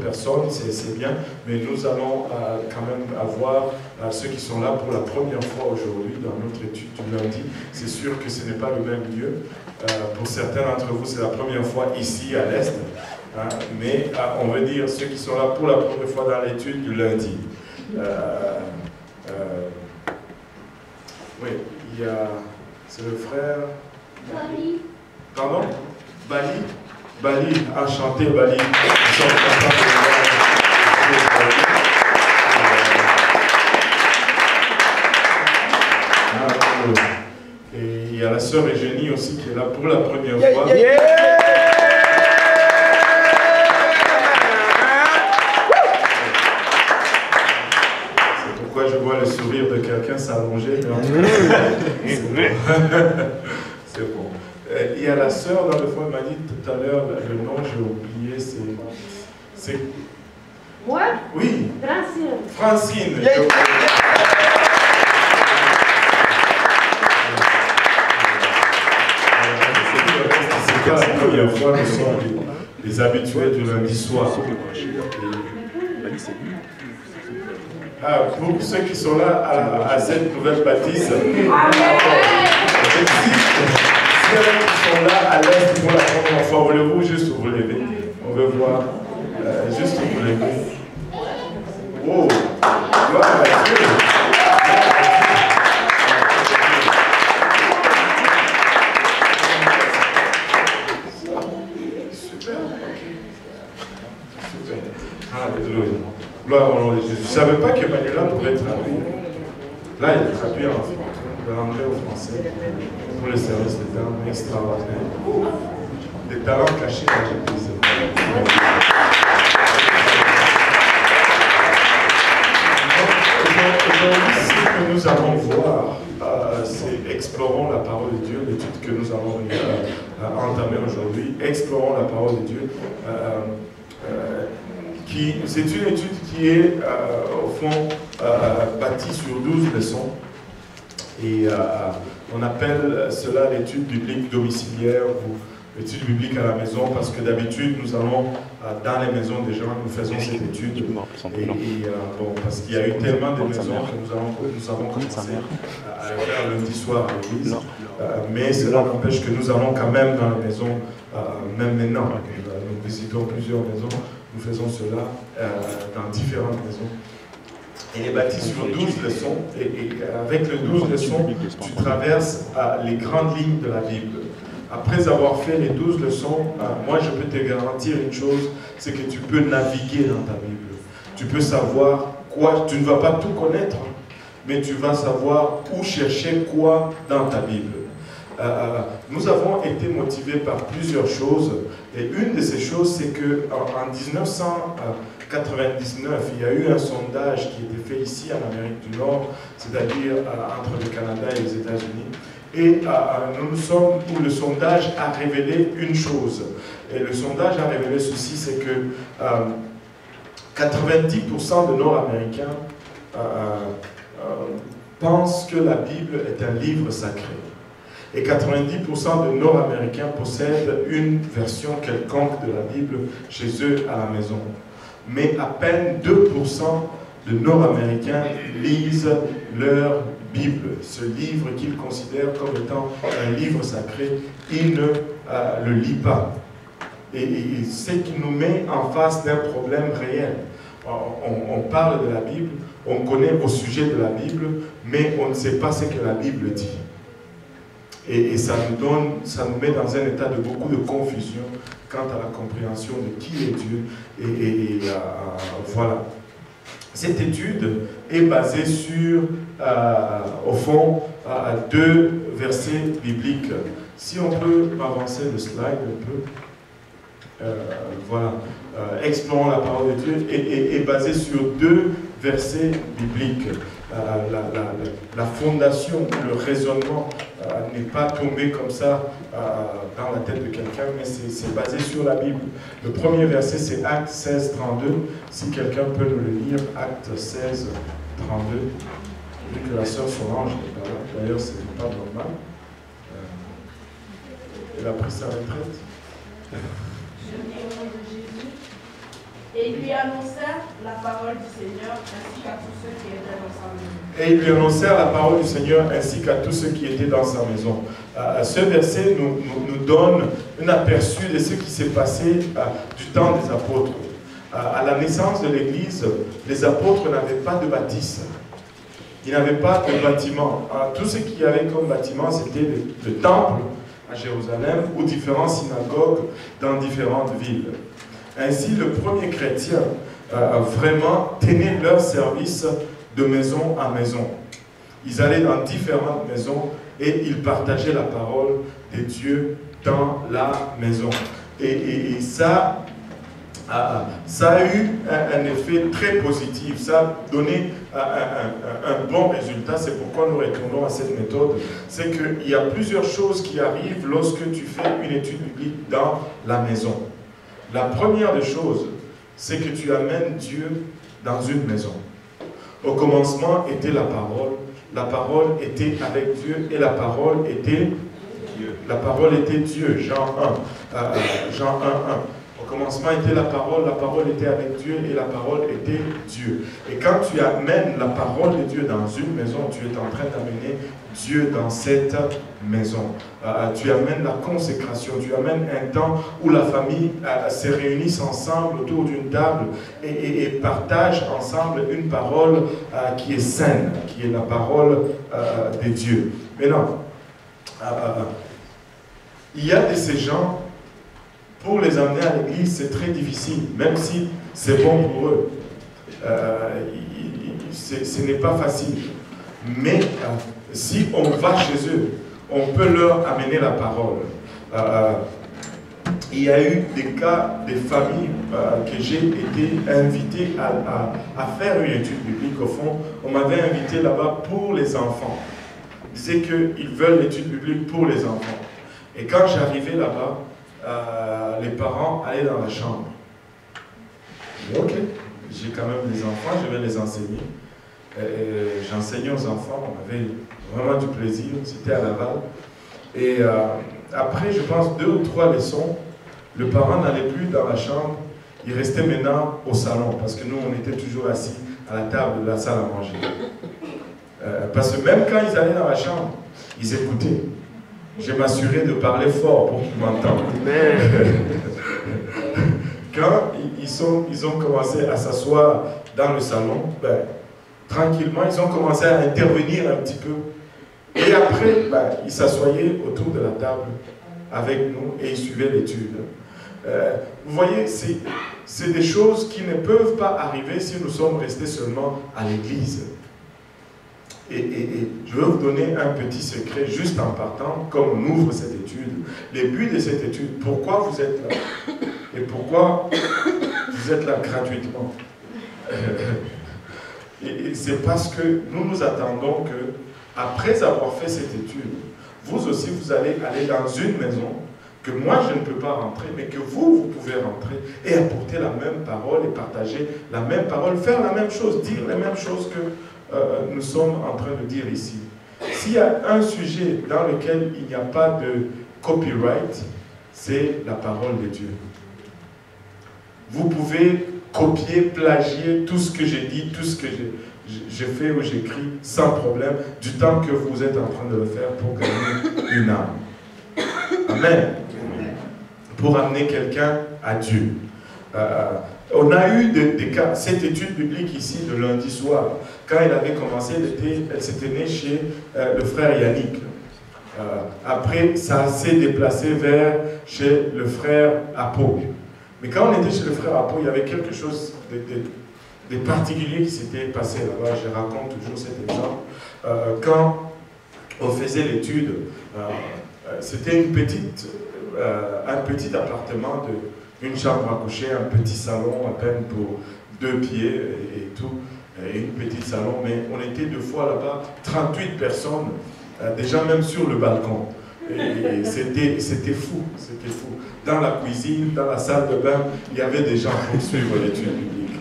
personnes, c'est bien, mais nous allons quand même avoir ceux qui sont là pour la première fois aujourd'hui dans notre étude du lundi. C'est sûr que ce n'est pas le même lieu. Pour certains d'entre vous, c'est la première fois ici à l'Est, hein, mais on veut dire ceux qui sont là pour la première fois dans l'étude du lundi. Oui, il y a... C'est le frère... Bali. Pardon? Bali? Bali, enchanté Bali. Nous sommes contents de vous voir. Et il y a la sœur Eugénie aussi qui est là pour la première fois. C'est pourquoi je vois le sourire de quelqu'un s'allonger. C'est bon. Il y a la sœur dans le fond, elle m'a dit tout à l'heure, le nom j'ai oublié, c'est... Moi? Oui. Francine. Francine. C'est pas la première fois, nous sommes les habitués du lundi soir. Pour ceux qui sont là à cette nouvelle baptise, qui sont là à l'Est pour la première fois, voulez-vous juste vous lever? On veut voir, juste vous lever. Oh, gloire à Dieu. Super, ok. Super. Alléluia. Gloire au nom de Jésus. Je ne savais pas que Manuela pouvait traduire. Là, il est traduit de l'anglais au français. Pour le service des talents extraordinaires. Des talents cachés dans l'Église. Aujourd'hui, ce que nous allons voir, c'est explorons la parole de Dieu, l'étude que nous allons entamer aujourd'hui. Explorons la parole de Dieu. C'est une étude qui est, au fond, bâtie sur 12 leçons. Et on appelle cela l'étude biblique domiciliaire ou l'étude biblique à la maison, parce que d'habitude, nous allons dans les maisons des gens, nous faisons cette étude. Bon, parce qu'il y a eu tellement de maisons que nous avons commencé à le faire lundi soir à l'église. Mais cela n'empêche que nous allons quand même dans les maisons, même maintenant. Nous visitons plusieurs maisons, nous faisons cela dans différentes maisons. Il est bâti sur 12 leçons, et avec les 12 leçons, tu traverses les grandes lignes de la Bible. Après avoir fait les 12 leçons, moi je peux te garantir une chose, c'est que tu peux naviguer dans ta Bible. Tu peux savoir quoi, tu ne vas pas tout connaître, mais tu vas savoir où chercher quoi dans ta Bible. Nous avons été motivés par plusieurs choses, et une de ces choses, c'est qu'en 1999, il y a eu un sondage qui était fait ici en Amérique du Nord, c'est-à-dire entre le Canada et les États-Unis. Et nous sommes où le sondage a révélé une chose. Et le sondage a révélé ceci, c'est que 90% de Nord-Américains pensent que la Bible est un livre sacré. Et 90% de Nord-Américains possèdent une version quelconque de la Bible chez eux à la maison. Mais à peine 2% de Nord-Américains lisent leur Bible, ce livre qu'ils considèrent comme étant un livre sacré. Ils ne le lisent pas. Et ce qui nous met en face d'un problème réel. On parle de la Bible, on connaît au sujet de la Bible, mais on ne sait pas ce que la Bible dit. Et ça nous met dans un état de beaucoup de confusion quant à la compréhension de qui est Dieu. Voilà. Cette étude est basée sur, au fond, 2 versets bibliques. Si on peut avancer le slide un peu. Voilà. Explorons la parole de Dieu est basée sur 2 versets bibliques. La fondation, le raisonnement n'est pas tombé comme ça dans la tête de quelqu'un, mais c'est basé sur la Bible. Le premier verset, c'est Actes 16, 32. Si quelqu'un peut nous le lire, Actes 16, 32. Vu que la sœur Solange n'est pas là, d'ailleurs, ce n'est pas normal. Elle a pris sa retraite. Et ils lui annoncèrent la parole du Seigneur ainsi qu'à tous ceux qui étaient dans sa maison. Et ils lui annoncèrent la parole du Seigneur ainsi qu'à tous ceux qui étaient dans sa maison. Ce verset nous donne un aperçu de ce qui s'est passé du temps des apôtres. À la naissance de l'Église, les apôtres n'avaient pas de bâtisse. Ils n'avaient pas de bâtiment. Tout ce qu'il y avait comme bâtiment, c'était le temple à Jérusalem ou différentes synagogues dans différentes villes. Ainsi, le premier chrétien vraiment tenait leur service de maison à maison. Ils allaient dans différentes maisons et ils partageaient la parole de Dieu dans la maison. Et ça a eu un effet très positif, ça a donné un bon résultat. C'est pourquoi nous retournons à cette méthode. C'est qu'il y a plusieurs choses qui arrivent lorsque tu fais une étude biblique dans la maison. La première des choses, c'est que tu amènes Dieu dans une maison. Au commencement était la parole était avec Dieu et la parole était Dieu. Jean 1, Jean 1, 1. Au commencement était la parole était avec Dieu et la parole était Dieu. Et quand tu amènes la parole de Dieu dans une maison, tu es en train d'amener Dieu dans cette maison. Tu amènes la consécration, tu amènes un temps où la famille se réunit ensemble autour d'une table et partage ensemble une parole qui est saine, qui est la parole de Dieu. Maintenant, il y a de ces gens, pour les amener à l'église, c'est très difficile, même si c'est bon pour eux. Ce n'est pas facile. Mais si on va chez eux, on peut leur amener la parole. Il y a eu des cas, des familles que j'ai été invité à faire une étude biblique. Au fond, on m'avait invité là-bas pour les enfants. Ils disaient qu'ils veulent l'étude biblique pour les enfants. Et quand j'arrivais là-bas, les parents allaient dans la chambre. Je dis, ok, j'ai quand même des enfants, je vais les enseigner. J'enseignais aux enfants, on avait vraiment du plaisir, c'était à Laval. Et après, je pense, 2 ou 3 leçons, le parent n'allait plus dans la chambre, il restait maintenant au salon, parce que nous, on était toujours assis à la table de la salle à manger. Parce que même quand ils allaient dans la chambre, ils écoutaient. Je m'assurais de parler fort pour qu'ils m'entendent. Quand ils ont commencé à s'asseoir dans le salon, tranquillement, ils ont commencé à intervenir un petit peu. Et après, ils s'assoyaient autour de la table avec nous et ils suivaient l'étude. Vous voyez, c'est des choses qui ne peuvent pas arriver si nous sommes restés seulement à l'église. Et je vais vous donner un petit secret juste en partant, comme on ouvre cette étude. Le but de cette étude, pourquoi vous êtes là? Et pourquoi vous êtes là gratuitement? Et c'est parce que nous attendons que, après avoir fait cette étude, vous aussi vous allez aller dans une maison que moi je ne peux pas rentrer, mais que vous pouvez rentrer et apporter la même parole et partager la même parole, faire la même chose, dire les mêmes choses que nous sommes en train de dire ici. S'il y a un sujet dans lequel il n'y a pas de copyright, c'est la parole de Dieu. Vous pouvez copier, plagier tout ce que j'ai dit, tout ce que j'ai fait ou j'écris sans problème, du temps que vous êtes en train de le faire pour gagner une âme. Amen. Pour amener quelqu'un à Dieu. On a eu des cas, cette étude biblique ici de lundi soir, quand elle avait commencé, elle s'était née chez le frère Yannick. Après, ça s'est déplacé vers chez le frère Apo. Mais quand on était chez le frère Apo, il y avait quelque chose de particulier qui s'était passé là-bas. Je raconte toujours cet exemple. Quand on faisait l'étude, c'était un petit appartement une chambre à coucher, un petit salon à peine pour 2 pieds et tout, et une petite salon, mais on était 2 fois là-bas, 38 personnes, déjà même sur le balcon. Et c'était fou, c'était fou. Dans la cuisine, dans la salle de bain, il y avait des gens pour suivre l'étude biblique.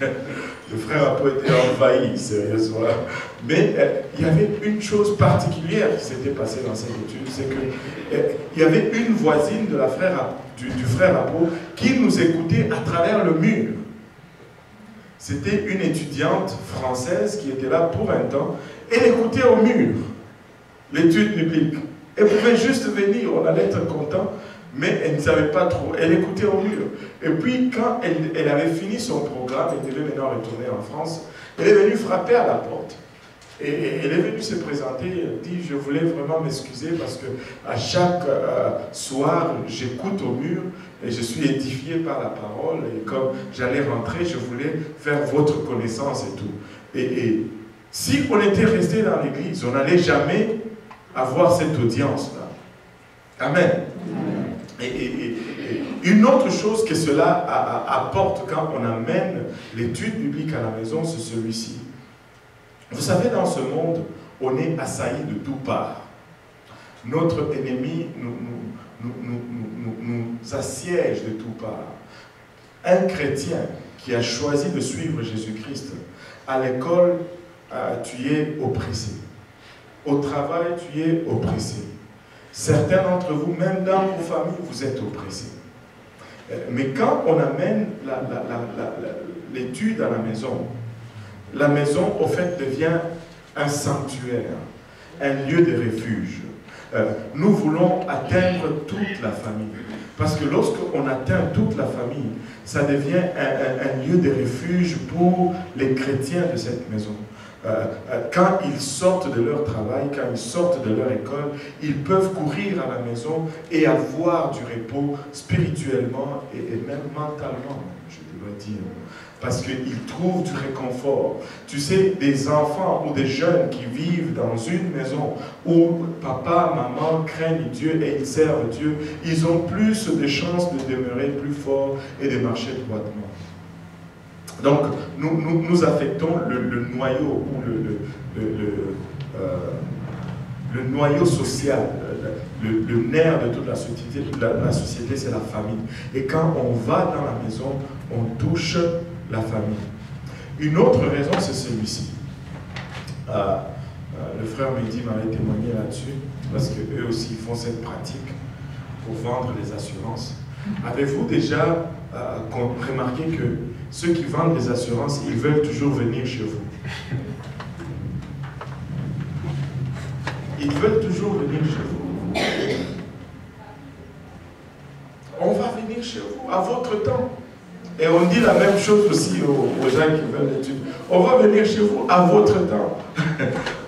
Le frère Apo était envahi, sérieusement. Mais il y avait une chose particulière qui s'était passée dans cette étude, c'est qu'il y avait une voisine de la du frère Apo qui nous écoutait à travers le mur. C'était une étudiante française qui était là pour un temps. Elle écoutait au mur l'étude biblique. Elle pouvait juste venir, on allait être content, mais elle ne savait pas trop. Elle écoutait au mur. Et puis, quand elle avait fini son programme, elle devait maintenant retourner en France, elle est venue frapper à la porte. Et elle est venue se présenter, elle dit, je voulais vraiment m'excuser parce que à chaque soir, j'écoute au mur et je suis édifié par la parole. Et comme j'allais rentrer, je voulais faire votre connaissance et tout. Et si on était resté dans l'église, on n'allait jamais avoir cette audience-là. Amen. Et une autre chose que cela apporte quand on amène l'étude biblique à la maison, c'est celui-ci. Vous savez, dans ce monde, on est assailli de toutes parts. Notre ennemi nous assiège de toutes parts. Un chrétien qui a choisi de suivre Jésus-Christ, à l'école, tu es oppressé. Au travail, tu es oppressé. Certains d'entre vous, même dans vos familles, vous êtes oppressés. Mais quand on amène l'étude à la maison, au fait, devient un sanctuaire, un lieu de refuge. Nous voulons atteindre toute la famille. Parce que lorsqu'on atteint toute la famille, ça devient un lieu de refuge pour les chrétiens de cette maison. Quand ils sortent de leur travail, quand ils sortent de leur école, ils peuvent courir à la maison et avoir du repos spirituellement et même mentalement, je dois dire. Parce qu'ils trouvent du réconfort. Tu sais, des enfants ou des jeunes qui vivent dans une maison où papa, maman craignent Dieu et ils servent Dieu, ils ont plus de chances de demeurer plus forts et de marcher droitement. Donc, nous affectons le noyau ou le noyau social, le nerf de toute la société, c'est la famille. Et quand on va dans la maison, on touche la famille. Une autre raison, c'est celui-ci. Le frère Mehdi m'avait témoigné là-dessus, parce qu'eux aussi font cette pratique pour vendre les assurances. Avez-vous déjà remarqué que ceux qui vendent les assurances, ils veulent toujours venir chez vous? Ils veulent toujours venir chez vous. On va venir chez vous à votre temps. Et on dit la même chose aussi aux gens qui veulent l'étude. On va venir chez vous à votre temps.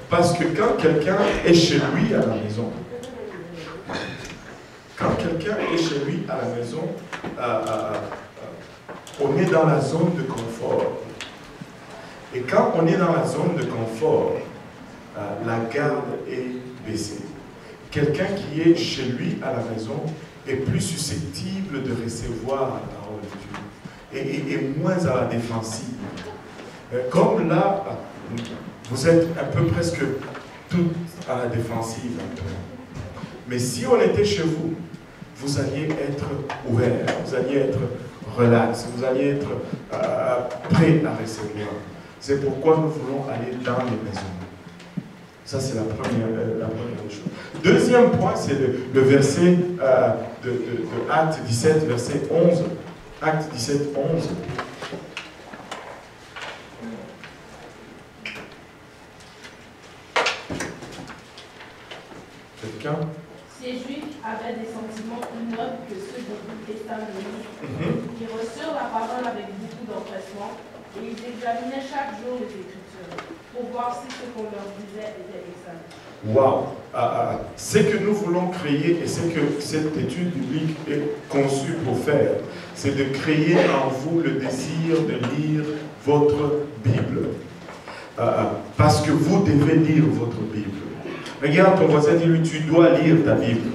Parce que quand quelqu'un est chez lui à la maison, on est dans la zone de confort. Et quand on est dans la zone de confort, la garde est baissée. Quelqu'un qui est chez lui à la maison est plus susceptible de recevoir la parole de Dieu et moins à la défensive. Comme là, vous êtes un peu presque tout à la défensive. Un peu. Mais si on était chez vous, vous alliez être ouvert, vous alliez être relax, vous alliez être prêt à recevoir. C'est pourquoi nous voulons aller dans les maisons. Ça, c'est la première chose. Deuxième point, c'est le verset de Acte 17, verset 11. Acte 17, 11. Quelqu'un? Ces Juifs avaient des sentiments plus nobles que ceux de Thessalonique, qui reçurent la parole avec beaucoup d'empressement, et ils examinaient chaque jour les Écritures, pour voir si ce qu'on leur disait était exact. Waouh! Ce que nous voulons créer, et ce que cette étude biblique est conçue pour faire, c'est de créer en vous le désir de lire votre Bible. Parce que vous devez lire votre Bible. Regarde ton voisin, dis-lui, tu dois lire ta Bible.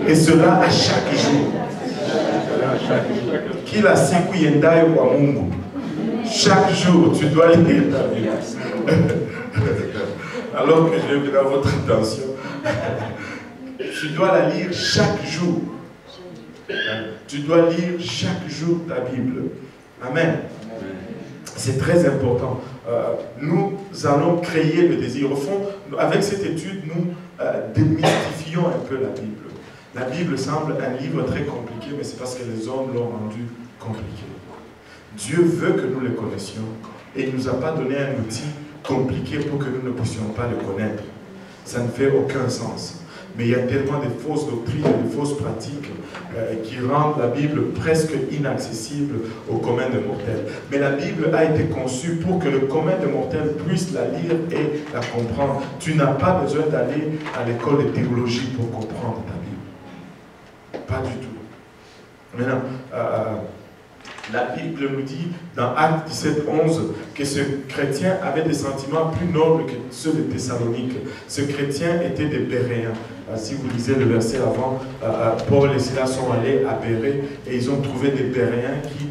Et cela à chaque jour. Kila siku yendayo kwa Mungu. Chaque jour, tu dois lire ta Bible. Alors que je veux dans votre attention, tu dois la lire chaque jour. Tu dois lire chaque jour ta Bible. Amen. C'est très important. Nous allons créer le désir. Au fond, avec cette étude, nous démystifions un peu la Bible. La Bible semble un livre très compliqué, mais c'est parce que les hommes l'ont rendu compliqué. Dieu veut que nous le connaissions et il ne nous a pas donné un outil compliqué pour que nous ne puissions pas le connaître. Ça ne fait aucun sens. Mais il y a tellement de fausses doctrines et de fausses pratiques qui rendent la Bible presque inaccessible au commun des mortels. Mais la Bible a été conçue pour que le commun des mortels puisse la lire et la comprendre. Tu n'as pas besoin d'aller à l'école de théologie pour comprendre ta Bible. Pas du tout. Maintenant, la Bible nous dit dans Actes 17:11 que ce chrétien avait des sentiments plus nobles que ceux de Thessalonique. Ce chrétien était des Béréens. Si vous lisez le verset avant, Paul et Silas sont allés à Bérée et ils ont trouvé des Béréens qui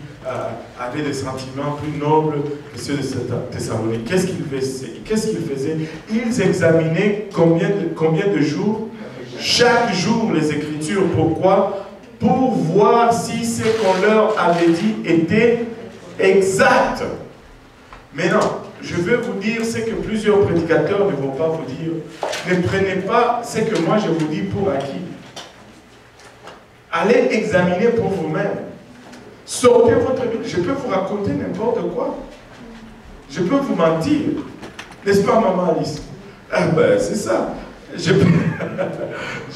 avaient des sentiments plus nobles que ceux de Thessalonique. Qu'est-ce qu'ils faisaient? Ils examinaient combien de jours? Chaque jour les Écritures. Pourquoi? Pour voir si ce qu'on leur avait dit était exact. Mais non, je veux vous dire ce que plusieurs prédicateurs ne vont pas vous dire. Ne prenez pas ce que moi je vous dis pour acquis. Allez examiner pour vous-même. Sortez votre Bible. Je peux vous raconter n'importe quoi. Je peux vous mentir. N'est-ce pas, maman Alice? Ah ben, c'est ça. Je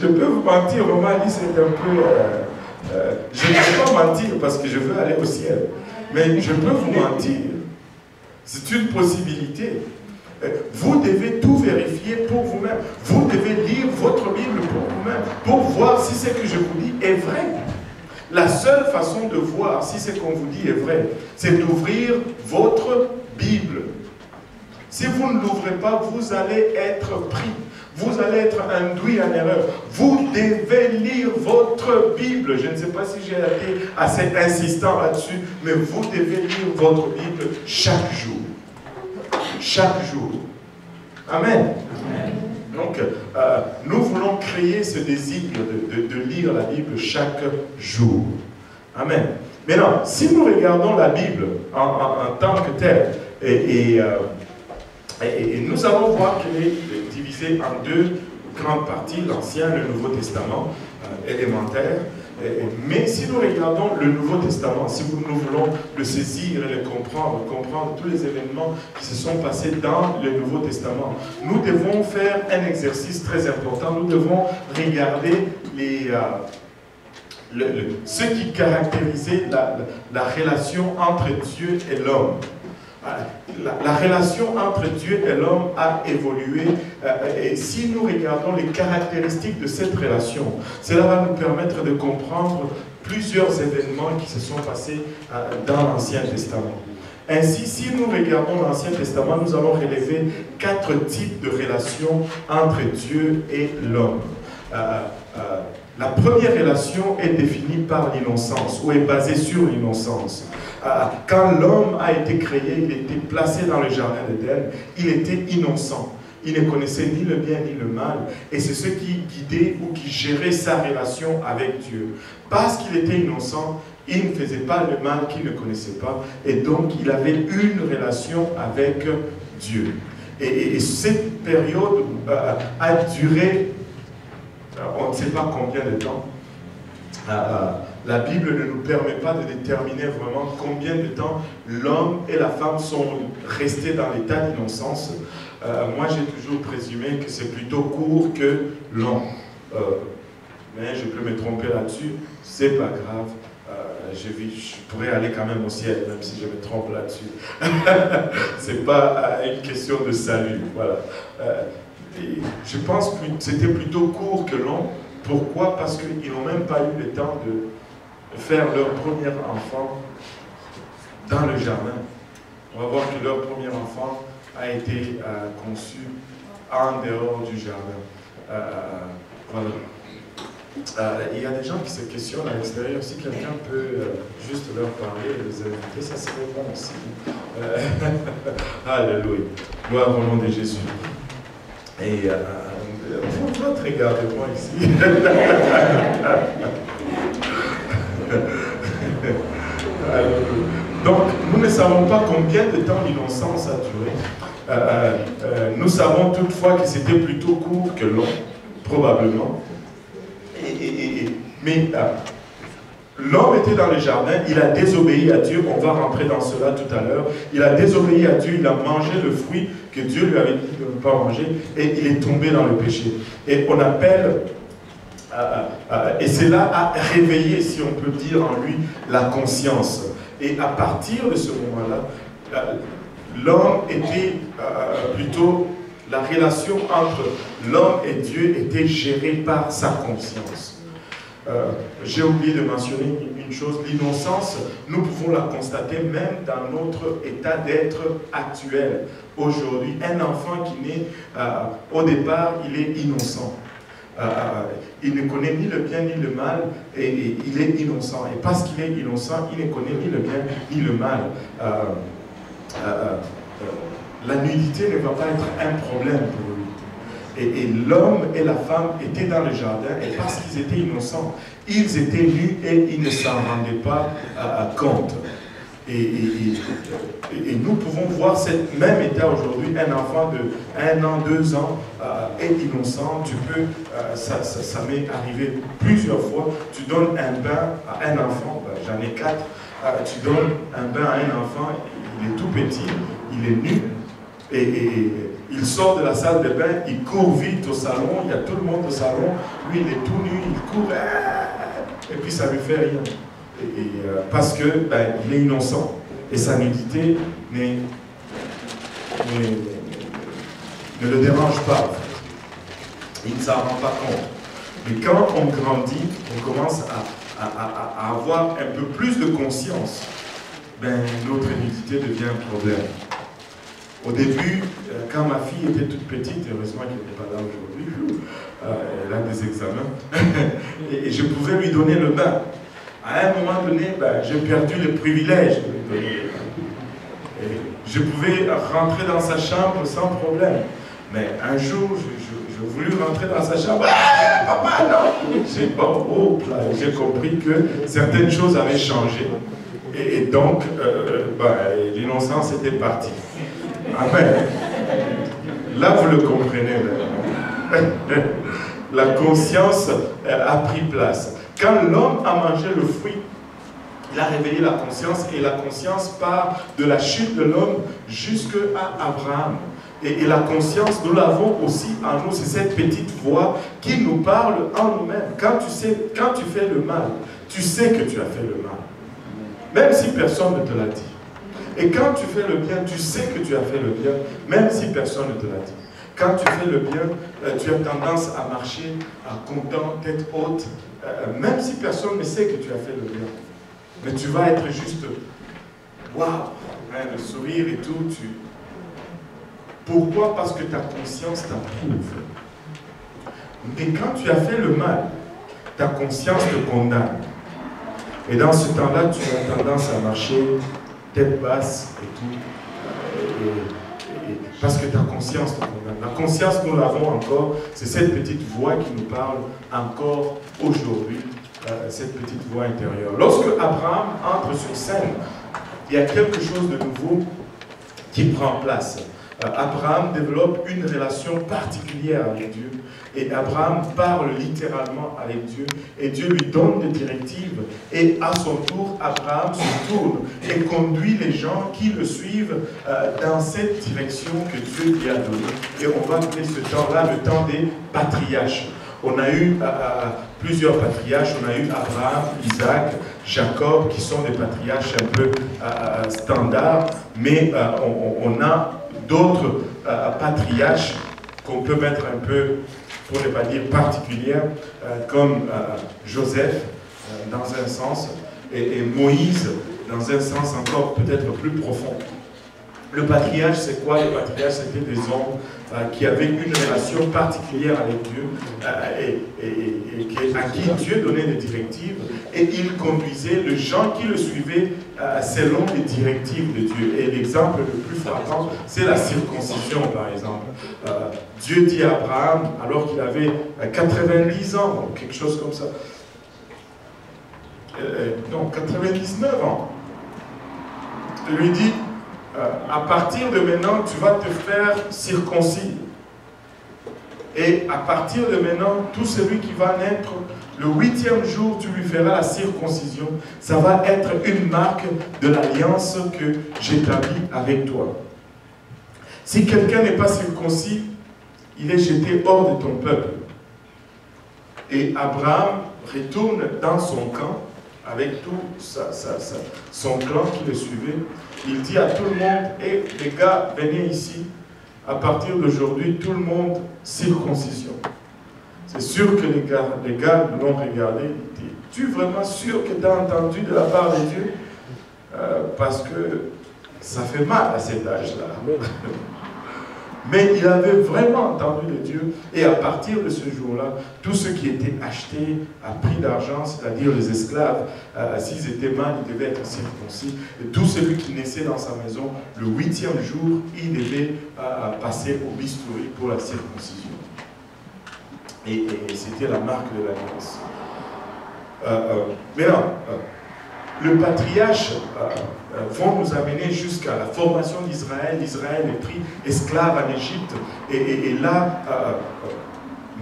peux vous mentir. Maman Alice est un peu... je ne peux pas mentir parce que je veux aller au ciel. Mais je peux vous mentir. C'est une possibilité. Vous devez tout vérifier pour vous-même. Vous devez lire votre Bible pour vous-même, pour voir si ce que je vous dis est vrai. La seule façon de voir si ce qu'on vous dit est vrai, c'est d'ouvrir votre Bible. Si vous ne l'ouvrez pas, vous allez être pris. Vous allez être induit en erreur. Vous devez lire votre Bible. Je ne sais pas si j'ai été assez insistant là-dessus, mais vous devez lire votre Bible chaque jour. Chaque jour. Amen. Amen. Donc, nous voulons créer ce désir de lire la Bible chaque jour. Amen. Maintenant, si nous regardons la Bible en tant que telle, et nous allons voir qu'elle est divisée en deux grandes parties, l'Ancien et le Nouveau Testament, élémentaire. Mais si nous regardons le Nouveau Testament, si nous voulons le saisir et le comprendre tous les événements qui se sont passés dans le Nouveau Testament, nous devons faire un exercice très important. Nous devons regarder ce qui caractérisait la relation entre Dieu et l'homme. La relation entre Dieu et l'homme a évolué et si nous regardons les caractéristiques de cette relation, cela va nous permettre de comprendre plusieurs événements qui se sont passés dans l'Ancien Testament. Ainsi, si nous regardons l'Ancien Testament, nous allons relever 4 types de relations entre Dieu et l'homme. La première relation est définie par l'innocence, ou est basée sur l'innocence. Quand l'homme a été créé, il était placé dans le jardin d'Éden, il était innocent. Il ne connaissait ni le bien ni le mal. Et c'est ce qui guidait ou qui gérait sa relation avec Dieu. Parce qu'il était innocent, il ne faisait pas le mal qu'il ne connaissait pas. Et donc, il avait une relation avec Dieu. Et cette période a duré, on ne sait pas combien de temps. La Bible ne nous permet pas de déterminer vraiment combien de temps l'homme et la femme sont restés dans l'état d'innocence. Moi, j'ai toujours présumé que c'est plutôt court que long. Mais je peux me tromper là-dessus, c'est pas grave. Je pourrais aller quand même au ciel, même si je me trompe là-dessus. C'est pas une question de salut. Voilà. Je pense que c'était plutôt court que long. Pourquoi? Parce qu'ils n'ont même pas eu le temps de faire leur premier enfant dans le jardin. On va voir que leur premier enfant a été conçu en dehors du jardin. Voilà. Il y a des gens qui se questionnent à l'extérieur. Si quelqu'un peut juste leur parler et les inviter, ça serait bon aussi. Alléluia. Gloire au nom de Jésus. Et votre regardez-moi ici. Donc, nous ne savons pas combien de temps l'innocence a duré. Nous savons toutefois que c'était plutôt court que long, probablement. Mais l'homme était dans le jardin, il a désobéi à Dieu, on va rentrer dans cela tout à l'heure. Il a désobéi à Dieu, il a mangé le fruit que Dieu lui avait dit de ne pas manger, et il est tombé dans le péché. Et on appelle... et cela a réveillé, si on peut dire en lui, la conscience. Et à partir de ce moment-là, l'homme était plutôt, la relation entre l'homme et Dieu était gérée par sa conscience. J'ai oublié de mentionner une chose, l'innocence, nous pouvons la constater même dans notre état d'être actuel. Aujourd'hui, un enfant qui naît, au départ, il est innocent. Il ne connaît ni le bien ni le mal, et il est innocent. Et parce qu'il est innocent, il ne connaît ni le bien ni le mal. La nudité ne va pas être un problème pour lui. Et l'homme et la femme étaient dans le jardin, et parce qu'ils étaient innocents, ils étaient nus et ils ne s'en rendaient pas compte. Et nous pouvons voir ce même état aujourd'hui. Un enfant de 1 an, 2 ans est innocent. Tu peux, ça m'est arrivé plusieurs fois. Tu donnes un bain à un enfant, j'en ai 4. Tu donnes un bain à un enfant, il est tout petit, il est nu, et il sort de la salle de bain, il court vite au salon, il y a tout le monde au salon, lui il est tout nu, il court, et puis ça ne lui fait rien. Parce que il est innocent et sa nudité ne le dérange pas. En fait. Il ne s'en rend pas compte. Mais quand on grandit, on commence à avoir un peu plus de conscience, notre nudité devient un problème. Au début, quand ma fille était toute petite, heureusement qu'elle n'est pas là aujourd'hui, elle a des examens, et je pouvais lui donner le bain. À un moment donné, j'ai perdu le privilège de lui donner le bain. Et je pouvais rentrer dans sa chambre sans problème. Mais un jour, je voulus rentrer dans sa chambre. Ah, papa, non! J'ai compris que certaines choses avaient changé. Et donc, l'innocence était partie. Amen. Là, vous le comprenez. La conscience a pris place. Quand l'homme a mangé le fruit, il a réveillé la conscience, et la conscience part de la chute de l'homme jusqu'à Abraham. Et la conscience, nous l'avons aussi en nous, c'est cette petite voix qui nous parle en nous-mêmes. Quand tu fais le mal, tu sais que tu as fait le mal. Même si personne ne te l'a dit. Et quand tu fais le bien, tu sais que tu as fait le bien, même si personne ne te l'a dit. Quand tu fais le bien, tu as tendance à marcher content, tête haute, même si personne ne sait que tu as fait le bien. Mais tu vas être juste, waouh, le sourire et tout. Pourquoi? Parce que ta conscience t'approuve. Mais quand tu as fait le mal, ta conscience te condamne. Et dans ce temps-là, tu as tendance à marcher tête basse et tout. Parce que ta conscience te condamne. La conscience, nous l'avons encore, c'est cette petite voix qui nous parle encore aujourd'hui, cette petite voix intérieure. Lorsque Abraham entre sur scène, il y a quelque chose de nouveau qui prend place. Abraham développe une relation particulière avec Dieu. Et Abraham parle littéralement avec Dieu. Et Dieu lui donne des directives. Et à son tour, Abraham se tourne et conduit les gens qui le suivent dans cette direction que Dieu lui a donnée. Et on va appeler ce temps-là le temps des patriarches. On a eu plusieurs patriarches. On a eu Abraham, Isaac, Jacob, qui sont des patriarches un peu standards. Mais on a d'autres patriarches qu'on peut mettre un peu, pour ne pas dire particulière, comme Joseph, dans un sens, et Moïse, dans un sens encore peut-être plus profond. Le patriarche, c'est quoi? Le patriarche, c'était des hommes qui avaient une relation particulière avec Dieu, à qui Dieu donnait des directives, et il conduisait les gens qui le suivaient selon les directives de Dieu. Et l'exemple le plus frappant, c'est la circoncision, par exemple. Dieu dit à Abraham, alors qu'il avait 90 ans, ou quelque chose comme ça, non, 99 ans, il lui dit, à partir de maintenant, tu vas te faire circoncis. Et à partir de maintenant, tout celui qui va naître, le 8e jour, tu lui feras la circoncision. Ça va être une marque de l'alliance que j'établis avec toi. Si quelqu'un n'est pas circoncis, il est jeté hors de ton peuple. Et Abraham retourne dans son camp, avec tout son clan qui le suivait. Il dit à tout le monde, hey, les gars, venez ici. À partir d'aujourd'hui, tout le monde circoncision. C'est sûr que les gars l'ont regardé. Ils disent, es-tu vraiment sûr que tu as entendu de la part de Dieu? Parce que ça fait mal à cet âge-là. Mais il avait vraiment entendu de Dieu. Et à partir de ce jour-là, tous ceux qui étaient achetés à prix d'argent, c'est-à-dire les esclaves, s'ils étaient mâles, ils devaient être circoncis. Et tout celui qui naissait dans sa maison, le 8e jour, il devait passer au bistouri pour la circoncision. Et c'était la marque de l'alliance. Maintenant, le patriarche vont nous amener jusqu'à la formation d'Israël. Israël est pris esclave en Égypte. Et là,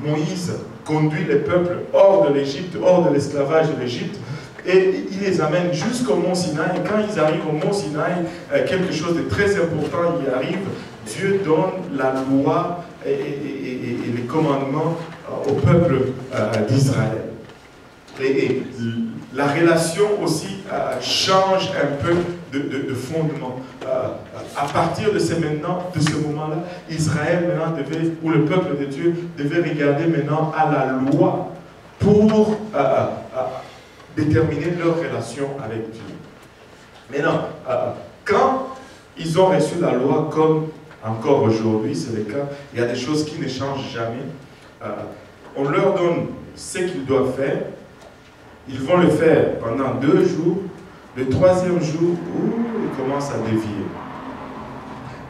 Moïse conduit les peuples hors de l'Égypte, hors de l'esclavage de l'Égypte. Et il les amène jusqu'au mont Sinaï. Et quand ils arrivent au mont Sinaï, quelque chose de très important y arrive. Dieu donne la loi et les commandements au peuple d'Israël. Et la relation aussi change un peu de fondement. À partir de ce moment-là, Israël maintenant devait, ou le peuple de Dieu devait regarder maintenant à la loi pour déterminer leur relation avec Dieu. Maintenant, quand ils ont reçu la loi, comme encore aujourd'hui, c'est le cas, il y a des choses qui ne changent jamais. On leur donne ce qu'ils doivent faire. Ils vont le faire pendant 2 jours. Le 3e jour, ils commencent à dévier.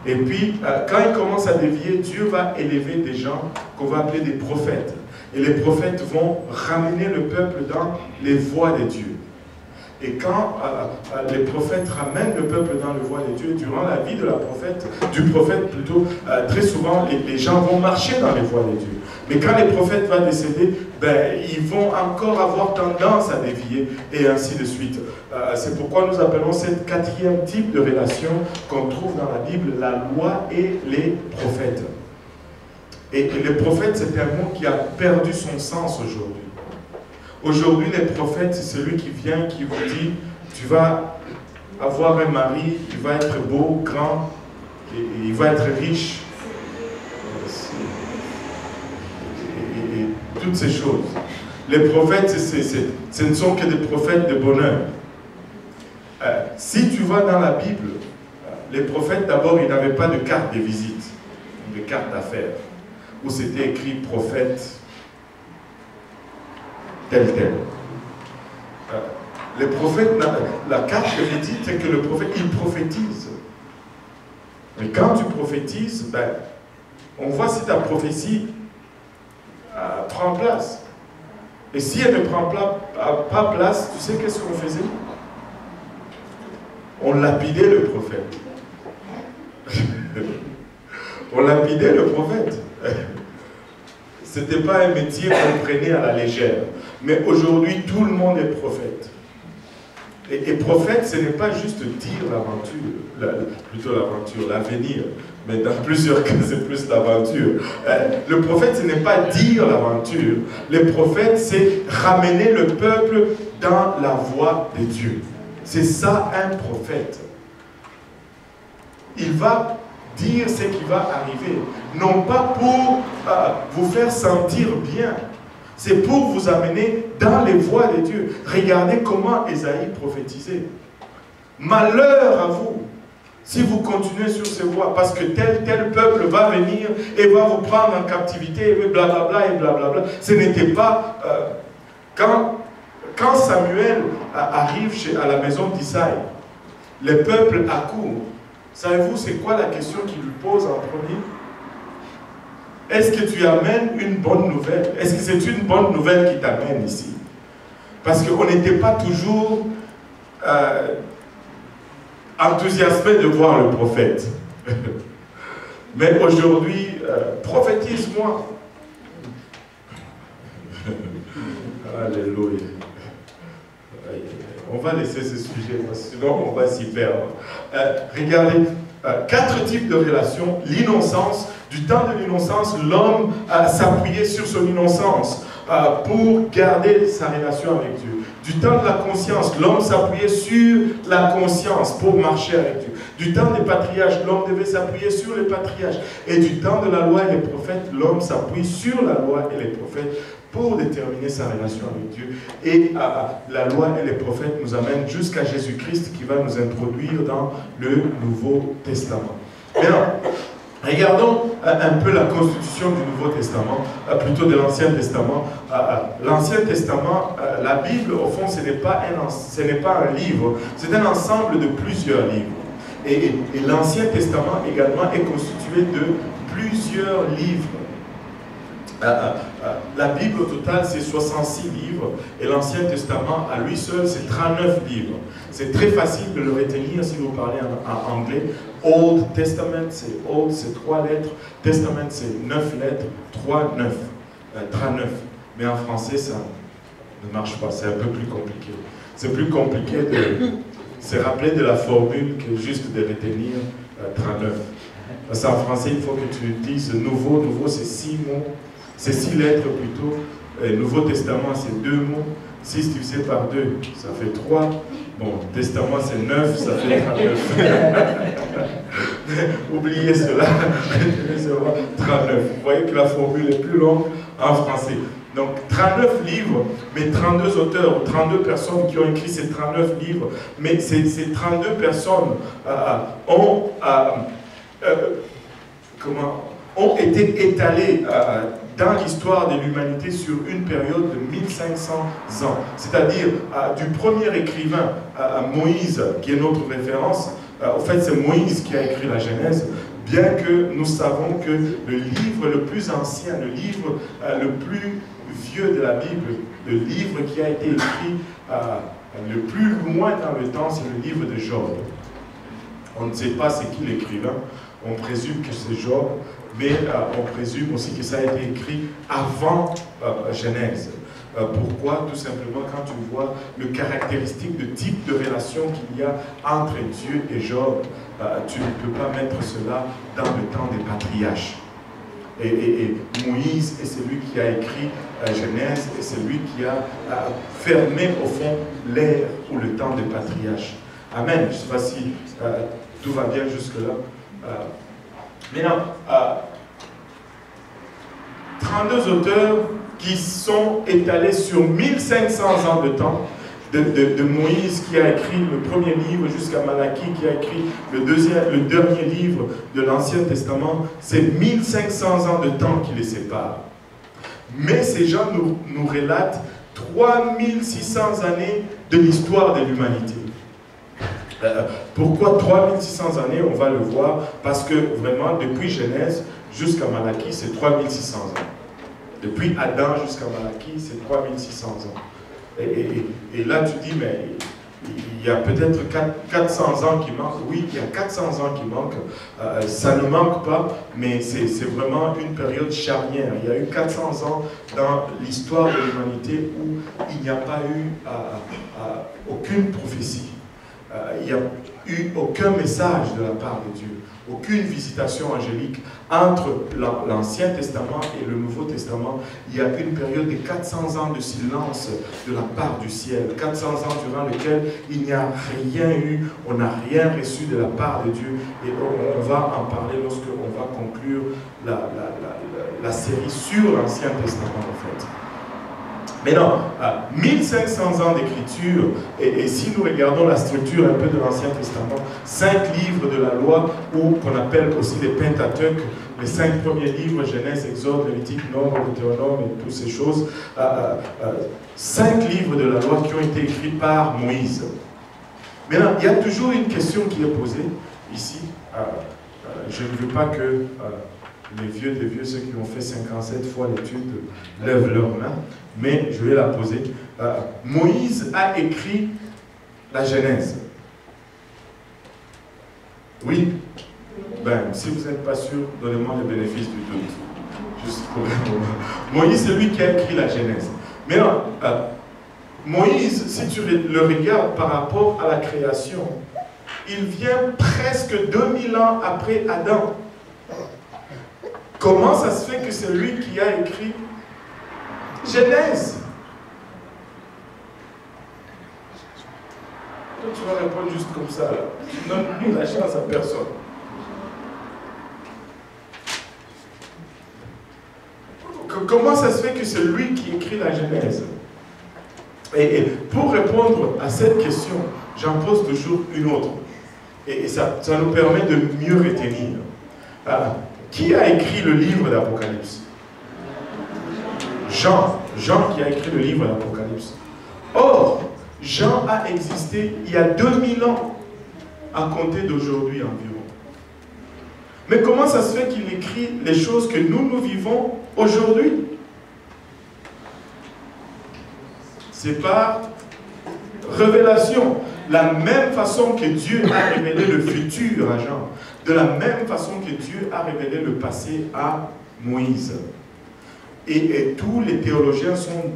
Et puis, quand ils commencent à dévier, Dieu va élever des gens qu'on va appeler des prophètes. Et les prophètes vont ramener le peuple dans les voies de Dieu. Et quand les prophètes ramènent le peuple dans les voies de Dieu, durant la vie de du prophète plutôt, très souvent, les gens vont marcher dans les voies de Dieu. Mais quand les prophètes vont décéder, ils vont encore avoir tendance à dévier, et ainsi de suite. C'est pourquoi nous appelons cette 4e type de relation qu'on trouve dans la Bible, la loi et les prophètes. Et les prophètes, c'est un mot qui a perdu son sens aujourd'hui. Aujourd'hui, les prophètes, c'est celui qui vient, qui vous dit, tu vas avoir un mari, il va être beau, grand, et il va être riche. Et toutes ces choses. Les prophètes, ce ne sont que des prophètes de bonheur. Si tu vas dans la Bible, les prophètes, d'abord, ils n'avaient pas de carte de visite, de carte d'affaires, où c'était écrit prophète tel. Les prophètes, la carte de visite, c'est que le prophète, il prophétise. Mais quand tu prophétises, on voit si ta prophétie prend place. Et si elle ne prend pas place, tu sais qu'est-ce qu'on faisait? On lapidait le prophète. On lapidait le prophète. Ce n'était pas un métier qu'on prenait à la légère. Mais aujourd'hui, tout le monde est prophète. Et prophète, ce n'est pas juste dire l'aventure, plutôt l'aventure, l'avenir. Mais dans plusieurs cas, c'est plus l'aventure. Le prophète, ce n'est pas dire l'aventure. Le prophète, c'est ramener le peuple dans la voie de Dieu. C'est ça un prophète. Il va dire ce qui va arriver. Non pas pour vous faire sentir bien. C'est pour vous amener dans les voies de Dieu. Regardez comment Ésaïe prophétisait. Malheur à vous si vous continuez sur ces voies, parce que tel peuple va venir et va vous prendre en captivité, et blablabla, et blablabla. Ce n'était pas... Quand Samuel arrive à la maison d'Isaïe, le peuple accourt. Savez-vous, c'est quoi la question qu'il lui pose en premier? Est-ce que tu amènes une bonne nouvelle? Est-ce que c'est une bonne nouvelle qui t'amène ici? Parce qu'on n'était pas toujours enthousiasmés de voir le prophète. Mais aujourd'hui, prophétise-moi. Alléluia. On va laisser ce sujet, sinon on va s'y perdre. Regardez, 4 types de relations. L'innocence, du temps de l'innocence, l'homme s'appuyait sur son innocence pour garder sa relation avec Dieu. Du temps de la conscience, l'homme s'appuyait sur la conscience pour marcher avec Dieu. Du temps des patriarches, l'homme devait s'appuyer sur les patriarches. Et du temps de la loi et les prophètes, l'homme s'appuie sur la loi et les prophètes pour déterminer sa relation avec Dieu. Et la loi et les prophètes nous amènent jusqu'à Jésus-Christ qui va nous introduire dans le Nouveau Testament. Maintenant, regardons un peu la constitution du Nouveau Testament, plutôt de l'Ancien Testament. L'Ancien Testament, la Bible, au fond, ce n'est pas un livre, c'est un ensemble de plusieurs livres. Et l'Ancien Testament également est constitué de plusieurs livres. La Bible au total c'est 66 livres et l'Ancien Testament à lui seul c'est 39 livres. C'est très facile de le retenir si vous parlez en anglais. Old Testament c'est Old, c'est 3 lettres. Testament c'est 9 lettres. 3, 9. 39. Mais en français ça ne marche pas, c'est un peu plus compliqué. C'est plus compliqué de se rappeler de la formule que juste de retenir 39. Parce qu'en français il faut que tu dises nouveau c'est 6 mots. C'est 6 lettres plutôt. Nouveau Testament, c'est 2 mots. 6 divisé par 2, ça fait 3. Bon, Testament, c'est 9, ça fait 39. Oubliez cela. 39. Vous voyez que la formule est plus longue en français. Donc, 39 livres, mais 32 auteurs, 32 personnes qui ont écrit ces 39 livres. Mais ces 32 personnes ont été étalées dans l'histoire de l'humanité sur une période de 1500 ans. C'est-à-dire du premier écrivain, Moïse, qui est notre référence. En fait, c'est Moïse qui a écrit la Genèse, bien que nous savons que le livre le plus ancien, le livre le plus vieux de la Bible, le livre qui a été écrit le plus loin dans le temps, c'est le livre de Job. On ne sait pas c'est qui l'écrivain, on présume que c'est Job, mais on présume aussi que ça a été écrit avant Genèse. Pourquoi? Tout simplement quand tu vois le caractéristique de type de relation qu'il y a entre Dieu et Job, tu ne peux pas mettre cela dans le temps des patriarches. Et Moïse est celui qui a écrit Genèse, et celui qui a fermé au fond l'ère ou le temps des patriarches. Amen. Je ne sais pas si tout va bien jusque-là. Maintenant, 32 auteurs qui sont étalés sur 1500 ans de temps, de Moïse qui a écrit le premier livre jusqu'à Malachie qui a écrit le dernier livre de l'Ancien Testament, c'est 1500 ans de temps qui les séparent. Mais ces gens nous relatent 3600 années de l'histoire de l'humanité. Pourquoi 3600 années? On va le voir, parce que vraiment, depuis Genèse jusqu'à Malachie, c'est 3600 ans. Depuis Adam jusqu'à Malachie, c'est 3600 ans. Et là, tu dis, mais il y a peut-être 400 ans qui manquent. Oui, il y a 400 ans qui manquent. Ça ne manque pas, mais c'est vraiment une période charnière. Il y a eu 400 ans dans l'histoire de l'humanité où il n'y a pas eu aucune prophétie. Il n'y a eu aucun message de la part de Dieu, aucune visitation angélique. Entre l'Ancien Testament et le Nouveau Testament, il y a une période de 400 ans de silence de la part du ciel, 400 ans durant lesquels il n'y a rien eu, on n'a rien reçu de la part de Dieu, et on va en parler lorsque on va conclure la série sur l'Ancien Testament en fait. Maintenant, 1500 ans d'écriture, et si nous regardons la structure un peu de l'Ancien Testament, 5 livres de la loi, ou qu'on appelle aussi les Pentateuques, les 5 premiers livres, Genèse, Exode, Lévitique, Nombre, Deutéronome et toutes ces choses, 5 livres de la loi qui ont été écrits par Moïse. Maintenant, il y a toujours une question qui est posée ici. Je ne veux pas que les vieux des vieux, ceux qui ont fait 57 fois l'étude, lèvent leurs mains, mais je vais la poser. Moïse a écrit la Genèse. Oui? Ben, si vous n'êtes pas sûr, donnez-moi le bénéfice du doute. Juste pour le moment. Moïse, c'est lui qui a écrit la Genèse. Mais non, Moïse, si tu le regardes par rapport à la création, il vient presque 2000 ans après Adam. Comment ça se fait que c'est lui qui a écrit Genèse? Toi, tu vas répondre juste comme ça. Donne la chance à personne. Comment ça se fait que c'est lui qui écrit la Genèse? Et pour répondre à cette question, j'en pose toujours une autre. Et ça nous permet de mieux retenir. Qui a écrit le livre d'Apocalypse? Jean. Jean qui a écrit le livre d'Apocalypse. Or, Jean a existé il y a 2000 ans, à compter d'aujourd'hui environ. Mais comment ça se fait qu'il écrit les choses que nous vivons aujourd'hui? C'est par révélation. La même façon que Dieu a révélé le futur à Jean, de la même façon que Dieu a révélé le passé à Moïse. Et tous les théologiens sont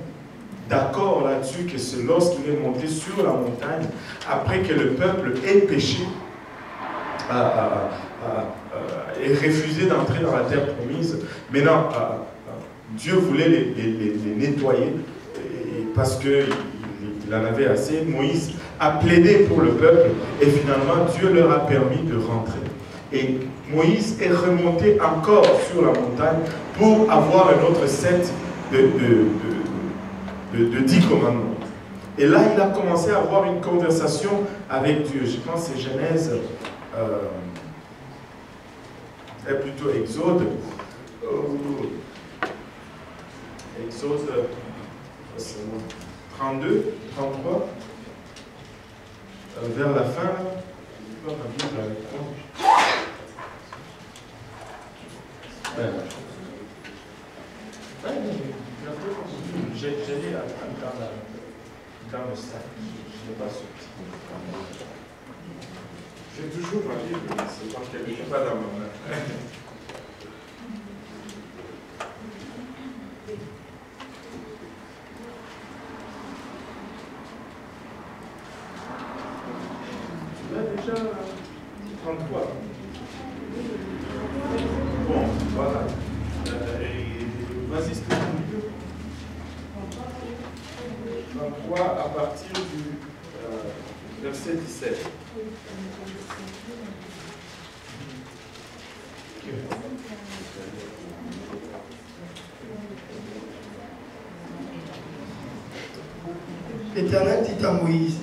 d'accord là-dessus que c'est lorsqu'il est monté sur la montagne, après que le peuple ait péché, et refusé d'entrer dans la terre promise. Maintenant, Dieu voulait les nettoyer, parce qu'il en avait assez. Moïse a plaidé pour le peuple, et finalement, Dieu leur a permis de rentrer. Et Moïse est remonté encore sur la montagne pour avoir un autre set de 10 commandements. Et là, il a commencé à avoir une conversation avec Dieu. Je pense que c'est Genèse, plutôt Exode. Exode 32, 33, vers la fin. J'ai mis dans le sac, je n'ai pas sorti. J'ai toujours ma Bible, c'est quand elle n'est pas dans ma main. Tu l'as déjà 33. Bon, voilà. Vas-y, c'est ton livre. 33 à partir du verset 17. L'Éternel dit à Moïse,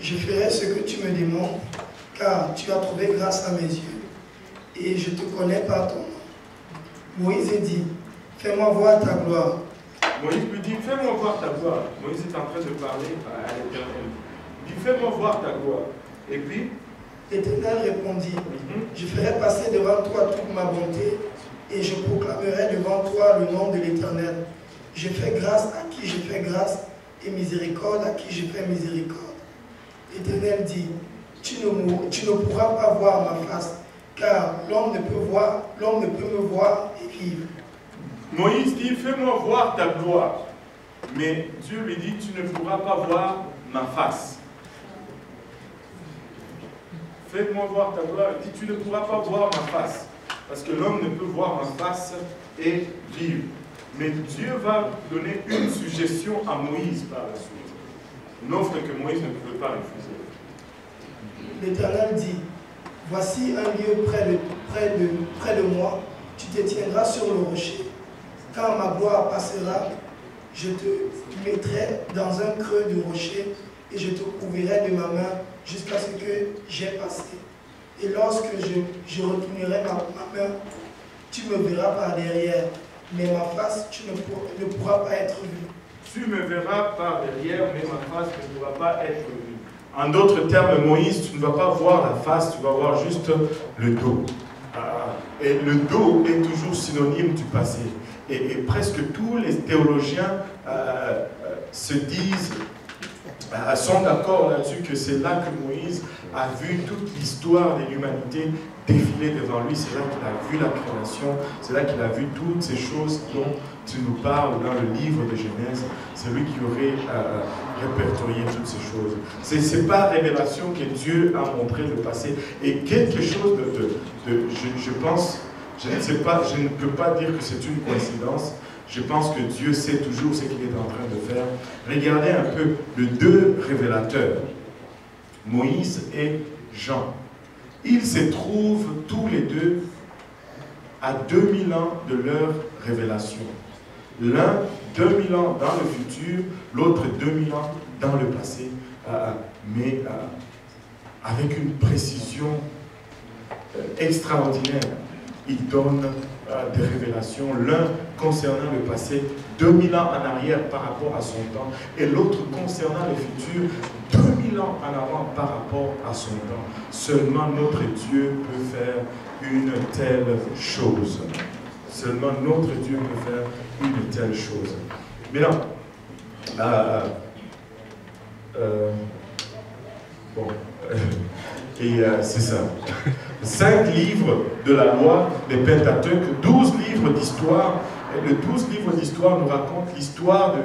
je ferai ce que tu me demandes, car tu as trouvé grâce à mes yeux, et je te connais par ton nom. Moïse dit, fais-moi voir ta gloire. Moïse lui dit, fais-moi voir ta gloire. Moïse est en train de parler à l'Éternel. Il dit, fais-moi voir ta gloire. Et puis, l'Éternel répondit, je ferai passer devant toi toute ma bonté, et je proclamerai devant toi le nom de l'Éternel. Je fais grâce à qui je fais grâce, et miséricorde à qui je fais miséricorde. L'Éternel dit, tu ne pourras pas voir ma face, car l'homme ne peut me voir et vivre. Moïse dit, fais-moi voir ta gloire. Mais Dieu lui dit, tu ne pourras pas voir ma face. Fais-moi voir ta gloire. Il dit, tu ne pourras pas voir ma face. Parce que l'homme ne peut voir ma face et vivre. Mais Dieu va donner une suggestion à Moïse par la suite. Une offre que Moïse ne pouvait pas refuser. L'Éternel dit, voici un lieu près de moi, tu te tiendras sur le rocher. Quand ma gloire passera, je te mettrai dans un creux du rocher et je te couvrirai de ma main jusqu'à ce que j'ai passé. Et lorsque je retournerai ma main, tu me verras par derrière, mais ma face, tu ne pourras pas être vue. Tu me verras par derrière, mais ma face ne pourra pas être vue. En d'autres termes, Moïse, tu ne vas pas voir la face, tu vas voir juste le dos. Et le dos est toujours synonyme du passé. Et presque tous les théologiens se disent, sont d'accord là-dessus que c'est là que Moïse a vu toute l'histoire de l'humanité défiler devant lui. C'est là qu'il a vu la création, c'est là qu'il a vu toutes ces choses dont tu nous parles dans le livre de Genèse. C'est lui qui aurait répertorié toutes ces choses. Ce n'est pas révélation que Dieu a montré le passé. Et quelque chose je pense, je ne sais pas, je ne peux pas dire que c'est une coïncidence. Je pense que Dieu sait toujours ce qu'il est en train de faire. Regardez un peu les deux révélateurs, Moïse et Jean. Ils se trouvent tous les deux à 2000 ans de leur révélation. L'un 2000 ans dans le futur, l'autre 2000 ans dans le passé, mais avec une précision extraordinaire. Ils donnent des révélations, l'un concernant le passé, 2000 ans en arrière par rapport à son temps, et l'autre concernant le futur, 2000 ans en avant par rapport à son temps. Seulement notre Dieu peut faire une telle chose. Seulement notre Dieu peut faire une telle chose. Maintenant, bon, c'est ça. 5 livres de la loi, les Pentateuque, 12 livres d'histoire. Les 12 livres d'histoire nous racontent l'histoire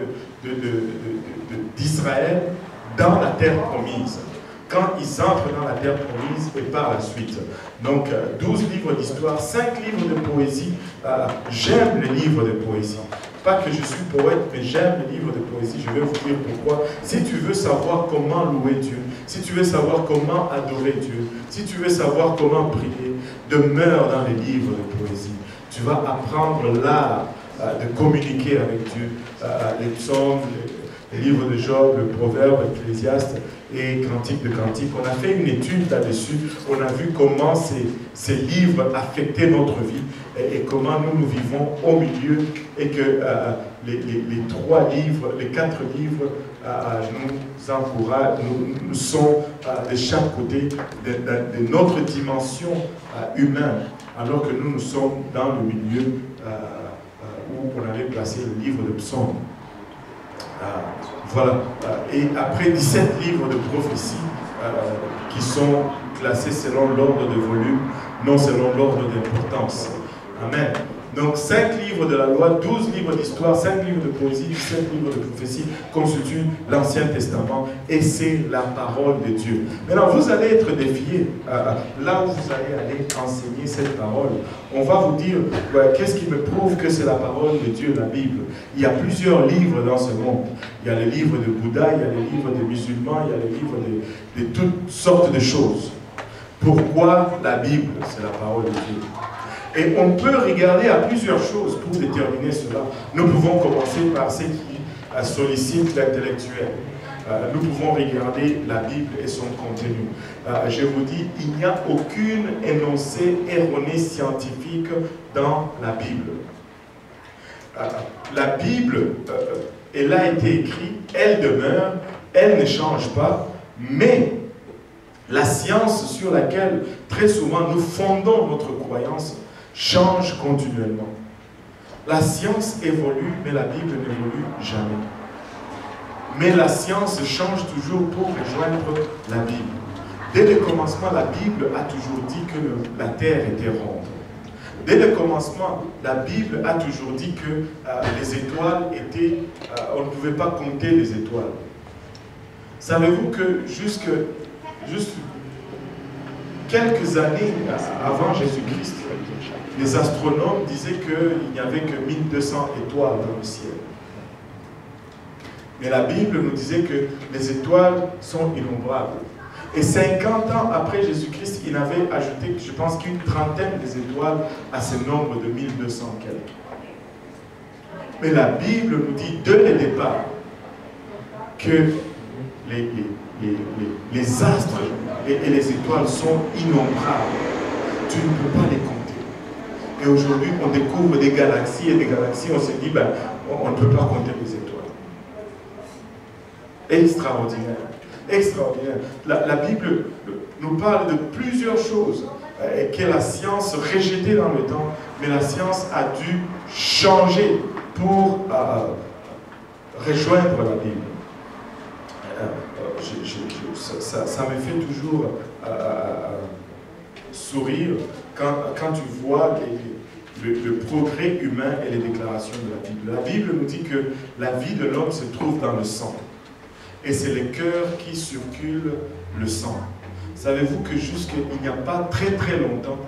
d'Israël dans la terre promise. Quand ils entrent dans la terre promise et par la suite. Donc, 12 livres d'histoire, 5 livres de poésie. J'aime les livres de poésie. Pas que je suis poète, mais j'aime les livres de poésie. Je vais vous dire pourquoi. Si tu veux savoir comment louer Dieu, si tu veux savoir comment adorer Dieu, si tu veux savoir comment prier, demeure dans les livres de poésie. Tu vas apprendre l'art de communiquer avec Dieu. Les psaumes, les livres de Job, le Proverbe, l'Ecclésiaste et Cantique de Cantique. On a fait une étude là-dessus. On a vu comment ces livres affectaient notre vie et comment nous vivons au milieu et que les 3 livres, les 4 livres nous encouragent, nous sont de chaque côté de notre dimension humaine, alors que nous sommes dans le milieu où on avait placé le livre de psaumes. Voilà. Et après 17 livres de prophétie qui sont classés selon l'ordre de volume, non selon l'ordre d'importance. Amen. Donc 5 livres de la loi, 12 livres d'histoire, 5 livres de poésie, 17 livres de prophétie constituent l'Ancien Testament et c'est la parole de Dieu. Maintenant, vous allez être défiés là où vous allez aller enseigner cette parole. On va vous dire, qu'est-ce qui me prouve que c'est la parole de Dieu, la Bible? Il y a plusieurs livres dans ce monde. Il y a les livres de Bouddha, il y a les livres des musulmans, il y a les livres de toutes sortes de choses. Pourquoi la Bible, c'est la parole de Dieu? Et on peut regarder à plusieurs choses pour déterminer cela. Nous pouvons commencer par ce qui sollicite l'intellectuel. Nous pouvons regarder la Bible et son contenu. Je vous dis, il n'y a aucune énoncé erroné scientifique dans la Bible. La Bible, elle a été écrite, elle demeure, elle ne change pas, mais la science sur laquelle très souvent nous fondons notre croyance change continuellement. La science évolue, mais la Bible n'évolue jamais. Mais la science change toujours pour rejoindre la Bible. Dès le commencement, la Bible a toujours dit que la terre était ronde. Dès le commencement, la Bible a toujours dit que les étoiles étaient... on ne pouvait pas compter les étoiles. Savez-vous que juste quelques années avant Jésus-Christ, les astronomes disaient qu'il n'y avait que 1200 étoiles dans le ciel. Mais la Bible nous disait que les étoiles sont innombrables. Et 50 ans après Jésus-Christ, il avait ajouté, je pense, qu'une trentaine des étoiles à ce nombre de 1200 quelques. Mais la Bible nous dit dès le départ que les astres et les étoiles sont innombrables. Tu ne peux pas les compter. Et aujourd'hui, on découvre des galaxies et des galaxies, on se dit, ben, on ne peut pas compter les étoiles. Extraordinaire. Extraordinaire. La Bible nous parle de plusieurs choses que la science rejetait dans le temps, mais la science a dû changer pour rejoindre la Bible. Ça me fait toujours sourire quand tu vois le progrès humain et les déclarations de la Bible. La Bible nous dit que la vie de l'homme se trouve dans le sang. Et c'est le cœur qui circule le sang. Savez-vous que jusqu'il n'y a pas très très longtemps,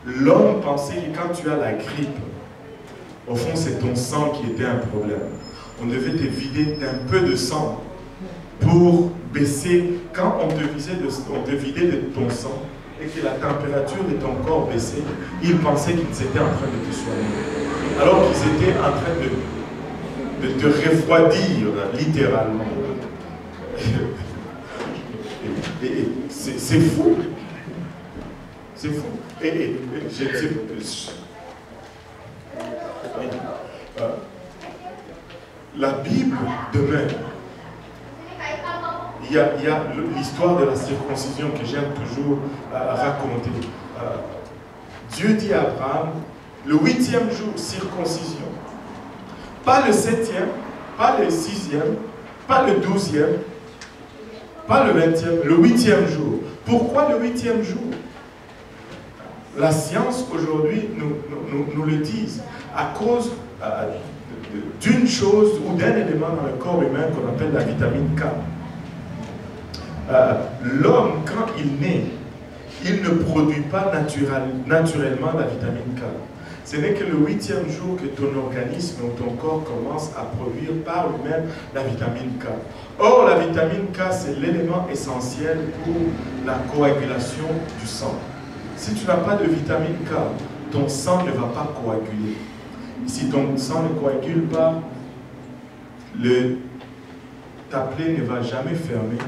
l'homme pensait que quand tu as la grippe, au fond c'est ton sang qui était un problème. On devait te vider d'un peu de sang pour baisser. Quand on te vidait de ton sang et que la température de ton corps baissait, ils pensaient qu'ils étaient en train de te soigner. Alors qu'ils étaient en train de te refroidir, littéralement. C'est fou. C'est fou. La Bible demeure. Il y a l'histoire de la circoncision que j'aime toujours raconter. Dieu dit à Abraham, le 8e jour, circoncision. Pas le 7e, pas le 6e, pas le 12e, pas le 20e, le 8e jour. Pourquoi le 8e jour? La science aujourd'hui nous le dit, à cause d'une chose ou d'un élément dans le corps humain qu'on appelle la vitamine K. L'homme, quand il naît, il ne produit pas naturellement la vitamine K. Ce n'est que le 8e jour que ton organisme ou ton corps commence à produire par lui-même la vitamine K. Or, la vitamine K, c'est l'élément essentiel pour la coagulation du sang. Si tu n'as pas de vitamine K, ton sang ne va pas coaguler. Si ton sang ne coagule pas, ta plaie ne va jamais fermer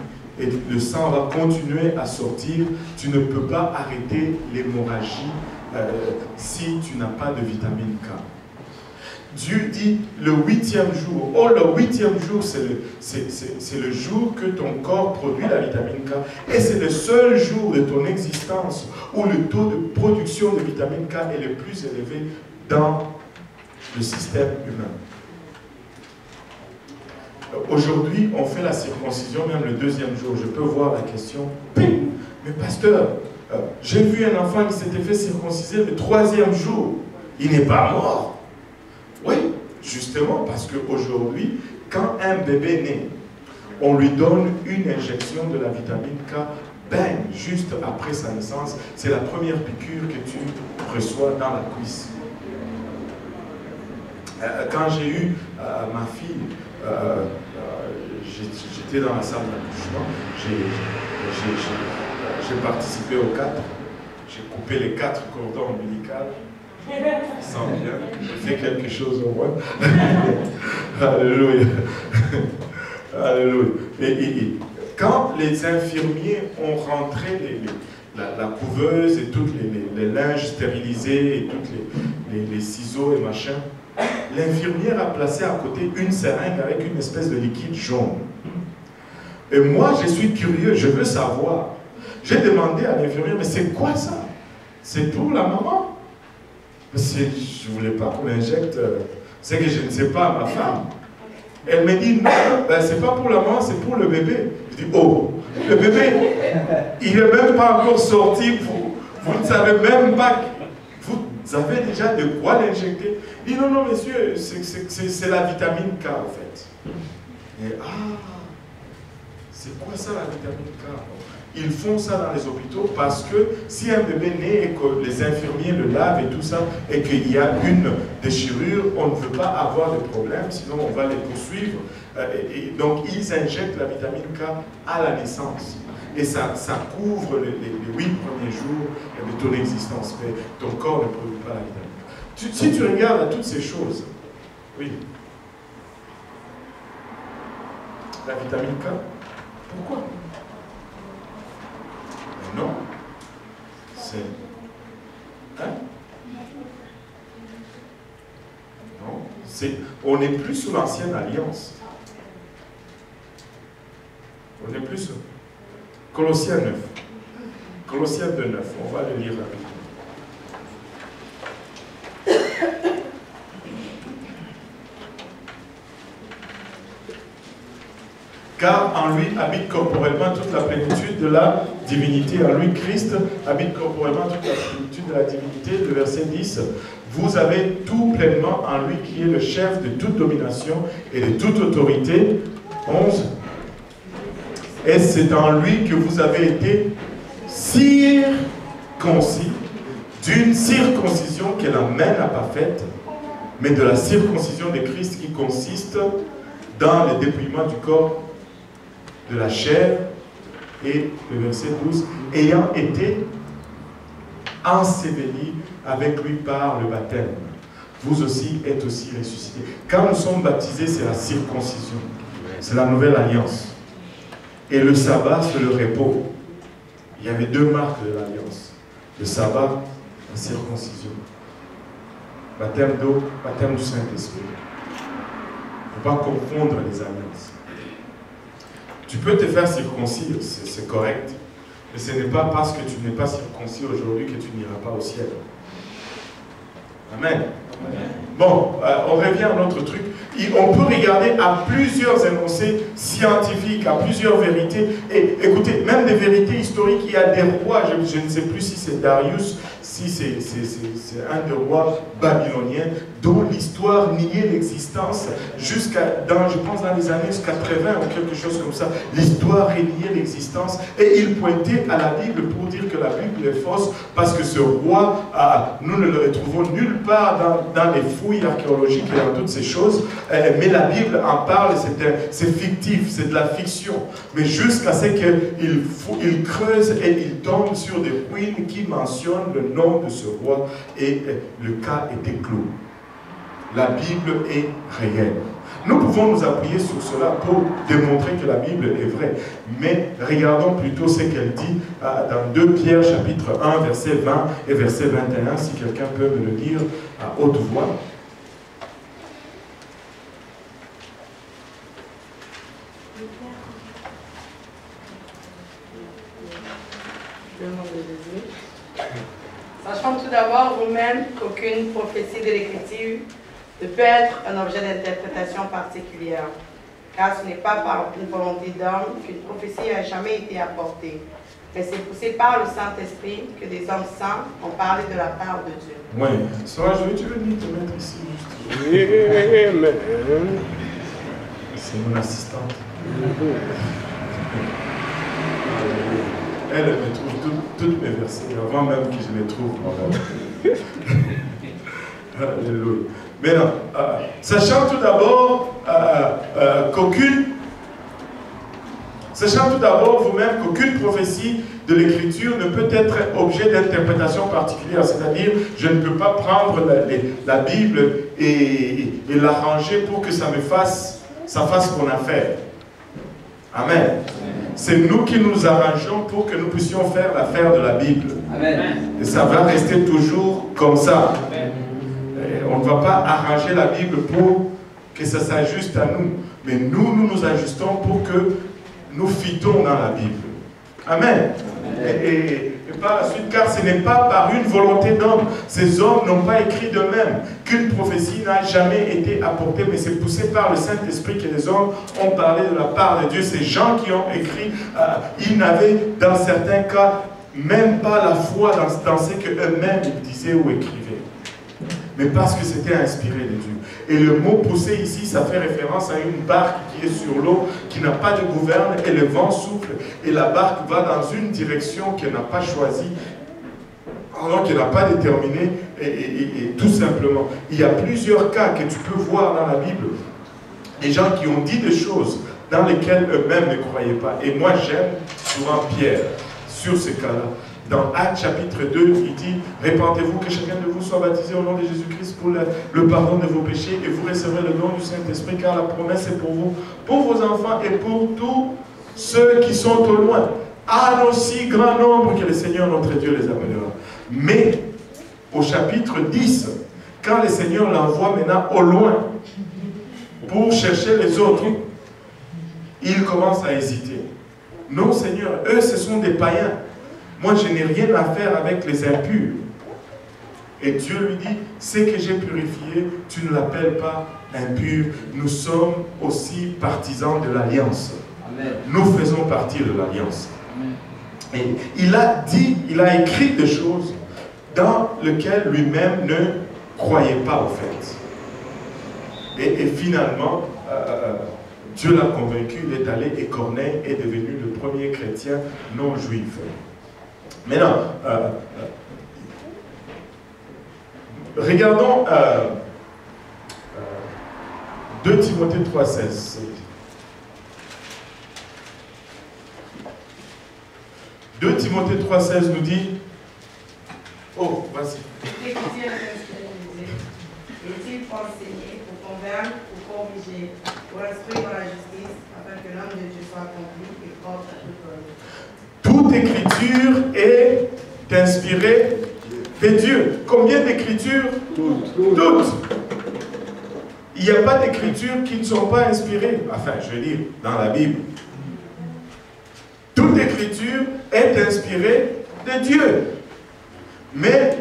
et le sang va continuer à sortir. Tu ne peux pas arrêter l'hémorragie si tu n'as pas de vitamine K. Dieu dit le 8e jour. Oh, le 8e jour, c'est le jour que ton corps produit la vitamine K. Et c'est le seul jour de ton existence où le taux de production de vitamine K est le plus élevé dans le système humain. Aujourd'hui, on fait la circoncision, même le 2e jour. Je peux voir la question. Mais pasteur, j'ai vu un enfant qui s'était fait circonciser le 3e jour. Il n'est pas mort. Oui, justement, parce qu'aujourd'hui, quand un bébé naît, on lui donne une injection de la vitamine K, juste après sa naissance, c'est la première piqûre que tu reçois dans la cuisse. Quand j'ai eu ma fille, j'étais dans la salle d'accouchement, j'ai participé aux 4, j'ai coupé les 4 cordons ombilicaux. Sans bien, j'ai fait quelque chose au moins. Alléluia. Alléluia. Et quand les infirmiers ont rentré la couveuse et toutes les linges stérilisés et tous les ciseaux et machin, l'infirmière a placé à côté une seringue avec une espèce de liquide jaune. Et moi, je suis curieux, je veux savoir. J'ai demandé à l'infirmière, mais c'est quoi ça? C'est pour la maman? Parce que je ne voulais pas qu'on injecte, c'est que je ne sais pas, ma femme. Elle me dit, non, c'est pas pour la maman, c'est pour le bébé. Je dis, oh, le bébé, il n'est même pas encore sorti, vous ne savez même pas, vous avez déjà de quoi l'injecter. Il dit, non, non, monsieur, c'est la vitamine K, en fait. Et c'est quoi ça, la vitamine K? Ils font ça dans les hôpitaux parce que si un bébé naît et que les infirmiers le lavent et tout ça, et qu'il y a une déchirure, on ne veut pas avoir de problème, sinon on va les poursuivre. Et donc ils injectent la vitamine K à la naissance. Et ça couvre les 8 premiers jours de ton existence. Mais ton corps ne produit pas la vitamine K. Si tu regardes à toutes ces choses, oui. La vitamine K, pourquoi? Non, c'est... Hein? Non, on n'est plus sous l'ancienne alliance. On n'est plus sous... Colossiens 9. Colossiens 2, 9. On va le lire rapidement. car en lui habite corporellement toute la plénitude de la divinité. En lui, Christ habite corporellement toute la plénitude de la divinité. Le verset 10, vous avez tout pleinement en lui qui est le chef de toute domination et de toute autorité. 11, et c'est en lui que vous avez été circoncis, d'une circoncision que la main n'a pas faite, mais de la circoncision de Christ qui consiste dans le dépouillement du corps de la chair. Et le verset 12, ayant été enseveli avec lui par le baptême, vous aussi êtes aussi ressuscités. Quand nous sommes baptisés, c'est la circoncision, c'est la nouvelle alliance. Et le sabbat, c'est le repos. Il y avait deux marques de l'alliance, le sabbat, la circoncision. Baptême d'eau, baptême du Saint-Esprit. Il ne faut pas confondre les alliances. Tu peux te faire circoncire, c'est correct. Mais ce n'est pas parce que tu n'es pas circoncis aujourd'hui que tu n'iras pas au ciel. Amen. Amen. Bon, on revient à notre truc. On peut regarder à plusieurs énoncés scientifiques, à plusieurs vérités. Et écoutez, même des vérités historiques, il y a des rois, je ne sais plus si c'est Darius, si c'est un des rois babyloniens, dont l'histoire niait l'existence jusqu'à, je pense, dans les années 80 ou quelque chose comme ça. L'histoire niait l'existence et il pointait à la Bible pour dire que la Bible est fausse parce que ce roi, nous ne le retrouvons nulle part dans les fouilles archéologiques et dans toutes ces choses. Mais la Bible en parle, c'est fictif, c'est de la fiction. Mais jusqu'à ce qu'il creuse et il tombe sur des ruines qui mentionnent le nom de ce roi et le cas était clos. La Bible est réelle. Nous pouvons nous appuyer sur cela pour démontrer que la Bible est vraie. Mais regardons plutôt ce qu'elle dit dans 2 Pierre chapitre 1, verset 20 et verset 21, si quelqu'un peut me le lire à haute voix. Sachant tout d'abord vous-même qu'aucune prophétie de l'Écriture ne peut être un objet d'interprétation particulière, car ce n'est pas par une volonté d'homme qu'une prophétie a jamais été apportée, mais c'est poussé par le Saint-Esprit que des hommes saints ont parlé de la part de Dieu. Oui, Sora, tu veux venir te mettre ici juste. Amen. C'est mon assistante. Elle me trouve toutes mes versets, avant même que je les trouve moi-même. Alléluia. Maintenant, sachant tout d'abord vous-même qu'aucune prophétie de l'Écriture ne peut être objet d'interprétation particulière, c'est-à-dire je ne peux pas prendre la Bible et l'arranger pour que ça fasse mon affaire. Amen. C'est nous qui nous arrangeons pour que nous puissions faire l'affaire de la Bible. Amen. Et ça va rester toujours comme ça. Amen. On ne va pas arranger la Bible pour que ça s'ajuste à nous. Mais nous nous ajustons pour que nous fitons dans la Bible. Amen. Et par la suite, car ce n'est pas par une volonté d'homme. Ces hommes n'ont pas écrit d'eux-mêmes qu'une prophétie n'a jamais été apportée, mais c'est poussé par le Saint-Esprit que les hommes ont parlé de la part de Dieu. Ces gens qui ont écrit, ils n'avaient dans certains cas même pas la foi dans ce qu'eux-mêmes disaient ou écrivaient. Mais parce que c'était inspiré de Dieu. Et le mot poussé ici, ça fait référence à une barque qui est sur l'eau, qui n'a pas de gouverne, et le vent souffle, et la barque va dans une direction qu'elle n'a pas choisie, alors qu'elle n'a pas déterminée, et tout simplement. Il y a plusieurs cas que tu peux voir dans la Bible, des gens qui ont dit des choses dans lesquelles eux-mêmes ne croyaient pas. Et moi, j'aime souvent Pierre sur ce cas-là. Dans Actes chapitre 2, il dit « Répentez-vous, que chacun de vous soit baptisé au nom de Jésus-Christ pour le pardon de vos péchés et vous recevrez le don du Saint-Esprit, car la promesse est pour vous, pour vos enfants et pour tous ceux qui sont au loin, à un aussi grand nombre que le Seigneur notre Dieu les appellera. » Mais au chapitre 10, quand le Seigneur l'envoie maintenant au loin pour chercher les autres, il commence à hésiter. Non Seigneur, eux ce sont des païens. Moi, je n'ai rien à faire avec les impurs. Et Dieu lui dit, ce que j'ai purifié, tu ne l'appelles pas impur. Nous sommes aussi partisans de l'alliance. Nous faisons partie de l'Alliance. Et il a dit, il a écrit des choses dans lesquelles lui-même ne croyait pas au fait. Et finalement, Dieu l'a convaincu, il est allé et Corneille est devenu le premier chrétien non juif. Maintenant, regardons 2 Timothée 3,16. 2 Timothée 3,16 nous dit, oh, vas-y. L'écriture est inspirée, est-il pour enseigner, pour convaincre, pour corriger, pour instruire dans la justice, afin que l'homme de Dieu soit accompli et propre à toute œuvre. Toute écriture est inspirée de Dieu. Combien d'écritures? Toutes. Il n'y a pas d'écritures qui ne sont pas inspirées. Enfin, je veux dire, dans la Bible. Toute écriture est inspirée de Dieu. Mais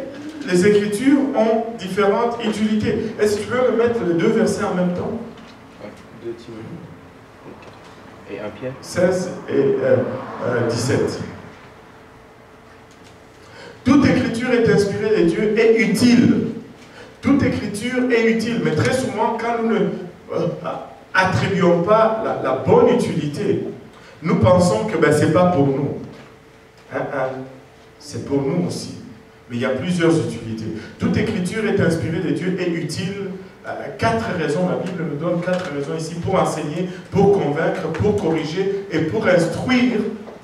les écritures ont différentes utilités. Est-ce que tu peux me mettre les 2 versets en même temps? 2 Timothée et 1 Pierre. 16 et 17. Toute écriture est inspirée de Dieu et utile. Toute écriture est utile, mais très souvent, quand nous ne attribuons pas la bonne utilité, nous pensons que ce n'est pas pour nous. C'est pour nous aussi. Mais il y a plusieurs utilités. Toute écriture est inspirée de Dieu et utile. 4 raisons, la Bible nous donne 4 raisons ici pour enseigner, pour convaincre, pour corriger et pour instruire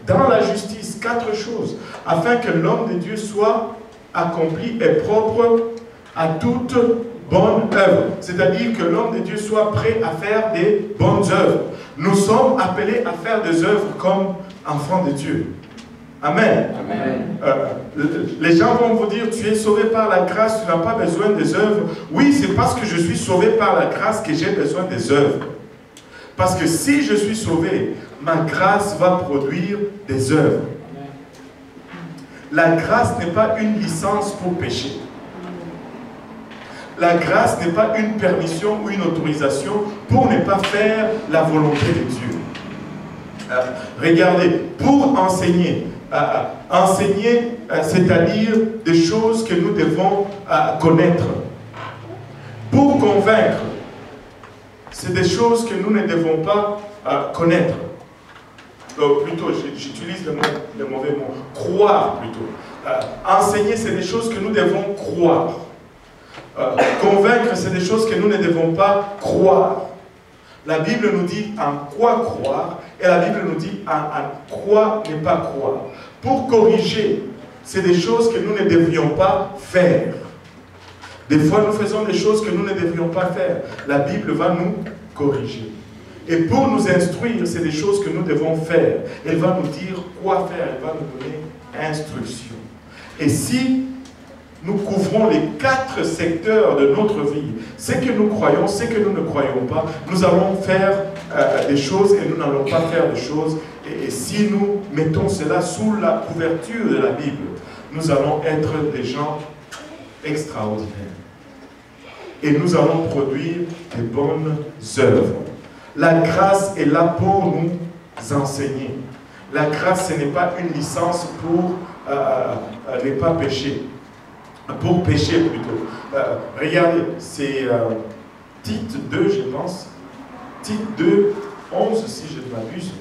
dans la justice. 4 choses, afin que l'homme de Dieu soit accompli et propre à toute bonne œuvre. C'est-à-dire que l'homme de Dieu soit prêt à faire des bonnes œuvres. Nous sommes appelés à faire des œuvres comme enfants de Dieu. Amen. Amen. Les gens vont vous dire, tu es sauvé par la grâce, tu n'as pas besoin des œuvres. Oui, c'est parce que je suis sauvé par la grâce que j'ai besoin des œuvres. Parce que si je suis sauvé, ma grâce va produire des œuvres. La grâce n'est pas une licence pour pécher. La grâce n'est pas une permission ou une autorisation pour ne pas faire la volonté de Dieu. Regardez, pour enseigner, enseigner, c'est-à-dire des choses que nous devons connaître. Pour convaincre, c'est des choses que nous ne devons pas connaître. Plutôt, j'utilise le mauvais mot. Croire, plutôt. Enseigner, c'est des choses que nous devons croire. Convaincre, c'est des choses que nous ne devons pas croire. La Bible nous dit en quoi croire, et la Bible nous dit en quoi ne pas croire. Pour corriger, c'est des choses que nous ne devrions pas faire. Des fois, nous faisons des choses que nous ne devrions pas faire. La Bible va nous corriger. Et pour nous instruire, c'est des choses que nous devons faire. Elle va nous dire quoi faire, elle va nous donner instruction. Et si nous couvrons les 4 secteurs de notre vie, ce que nous croyons, ce que nous ne croyons pas, nous allons faire des choses et nous n'allons pas faire des choses. Et si nous mettons cela sous la couverture de la Bible, nous allons être des gens extraordinaires. Et nous allons produire des bonnes œuvres. La grâce est là pour nous enseigner. La grâce, ce n'est pas une licence pour ne pas pécher. Pour pécher plutôt. Regardez, c'est Tite 2, je pense. Tite 2, 11, si je ne m'abuse.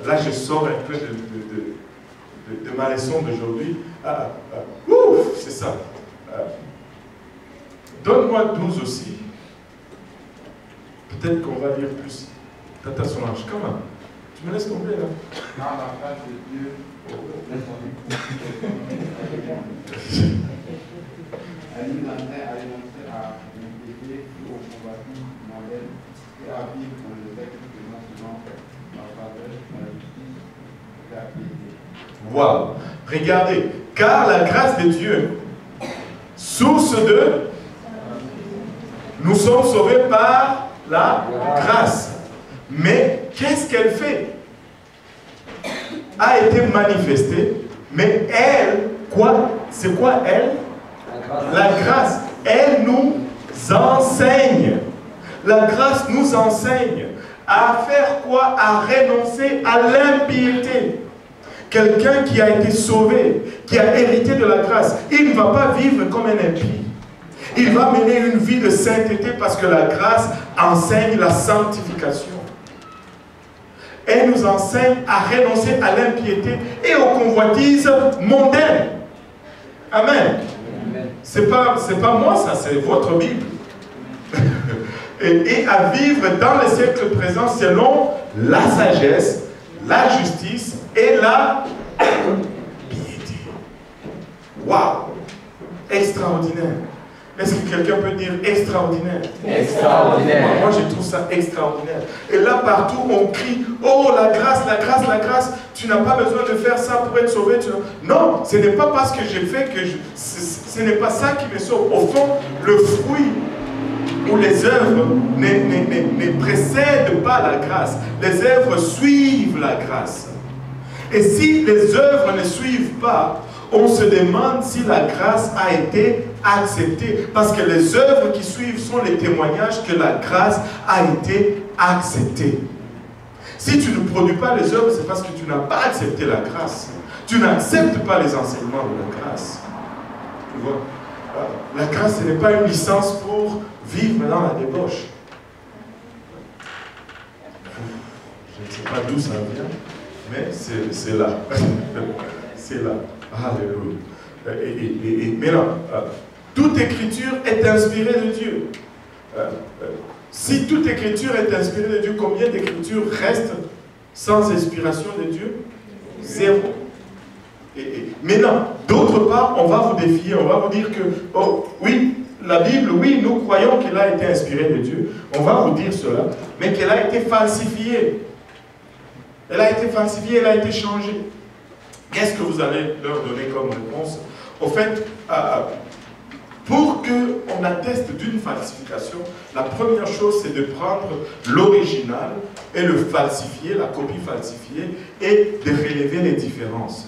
Là, je sors un peu de ma leçon d'aujourd'hui. C'est ça. Donne-moi 12 aussi. Peut-être qu'on va lire plus. Tata Solange, comment? Tu me laisses tomber là? Dans la face de Dieu, alimentaire à l'immunité au combattu modèle et à vivre dans le texte de non seulement la faveur, la justice et la piété. Wow! Regardez, car la grâce de Dieu, source de... Nous sommes sauvés par la grâce. Mais qu'est-ce qu'elle fait? A été manifestée, mais elle, quoi? C'est quoi elle? La grâce. Elle nous enseigne. La grâce nous enseigne À faire quoi? À renoncer à l'impiété. Quelqu'un qui a été sauvé, qui a hérité de la grâce, il ne va pas vivre comme un impie. Il va mener une vie de sainteté parce que la grâce enseigne la sanctification. Elle nous enseigne à renoncer à l'impiété et aux convoitises mondaines. Amen. C'est pas moi ça, c'est votre Bible. et à vivre dans les siècles présents selon la sagesse, la justice et la piété. Waouh! Extraordinaire. Est-ce que quelqu'un peut dire extraordinaire? Extraordinaire. Moi, je trouve ça extraordinaire. Et là, partout, on crie, oh, la grâce, la grâce, la grâce. Tu n'as pas besoin de faire ça pour être sauvé. Non, ce n'est pas parce que j'ai fait que ce n'est pas ça qui me sauve. Au fond, le fruit ou les œuvres ne précèdent pas la grâce. Les œuvres suivent la grâce. Et si les œuvres ne suivent pas, on se demande si la grâce a été acceptée. Parce que les œuvres qui suivent sont les témoignages que la grâce a été acceptée. Si tu ne produis pas les œuvres, c'est parce que tu n'as pas accepté la grâce. Tu n'acceptes pas les enseignements de la grâce. Tu vois? La grâce, ce n'est pas une licence pour vivre dans la débauche. Je ne sais pas d'où ça vient, mais c'est là. C'est là. Alléluia. Et maintenant, toute écriture est inspirée de Dieu. Si toute écriture est inspirée de Dieu, combien d'écritures restent sans inspiration de Dieu? Zéro. Maintenant, d'autre part, on va vous défier, on va vous dire que, oh oui, la Bible, oui, nous croyons qu'elle a été inspirée de Dieu. On va vous dire cela, mais qu'elle a été falsifiée. Elle a été falsifiée, elle a été changée. Qu'est-ce que vous allez leur donner comme réponse? Au fait, pour qu'on atteste d'une falsification, la première chose, c'est de prendre l'original et le falsifier, la copie falsifiée, et de relever les différences.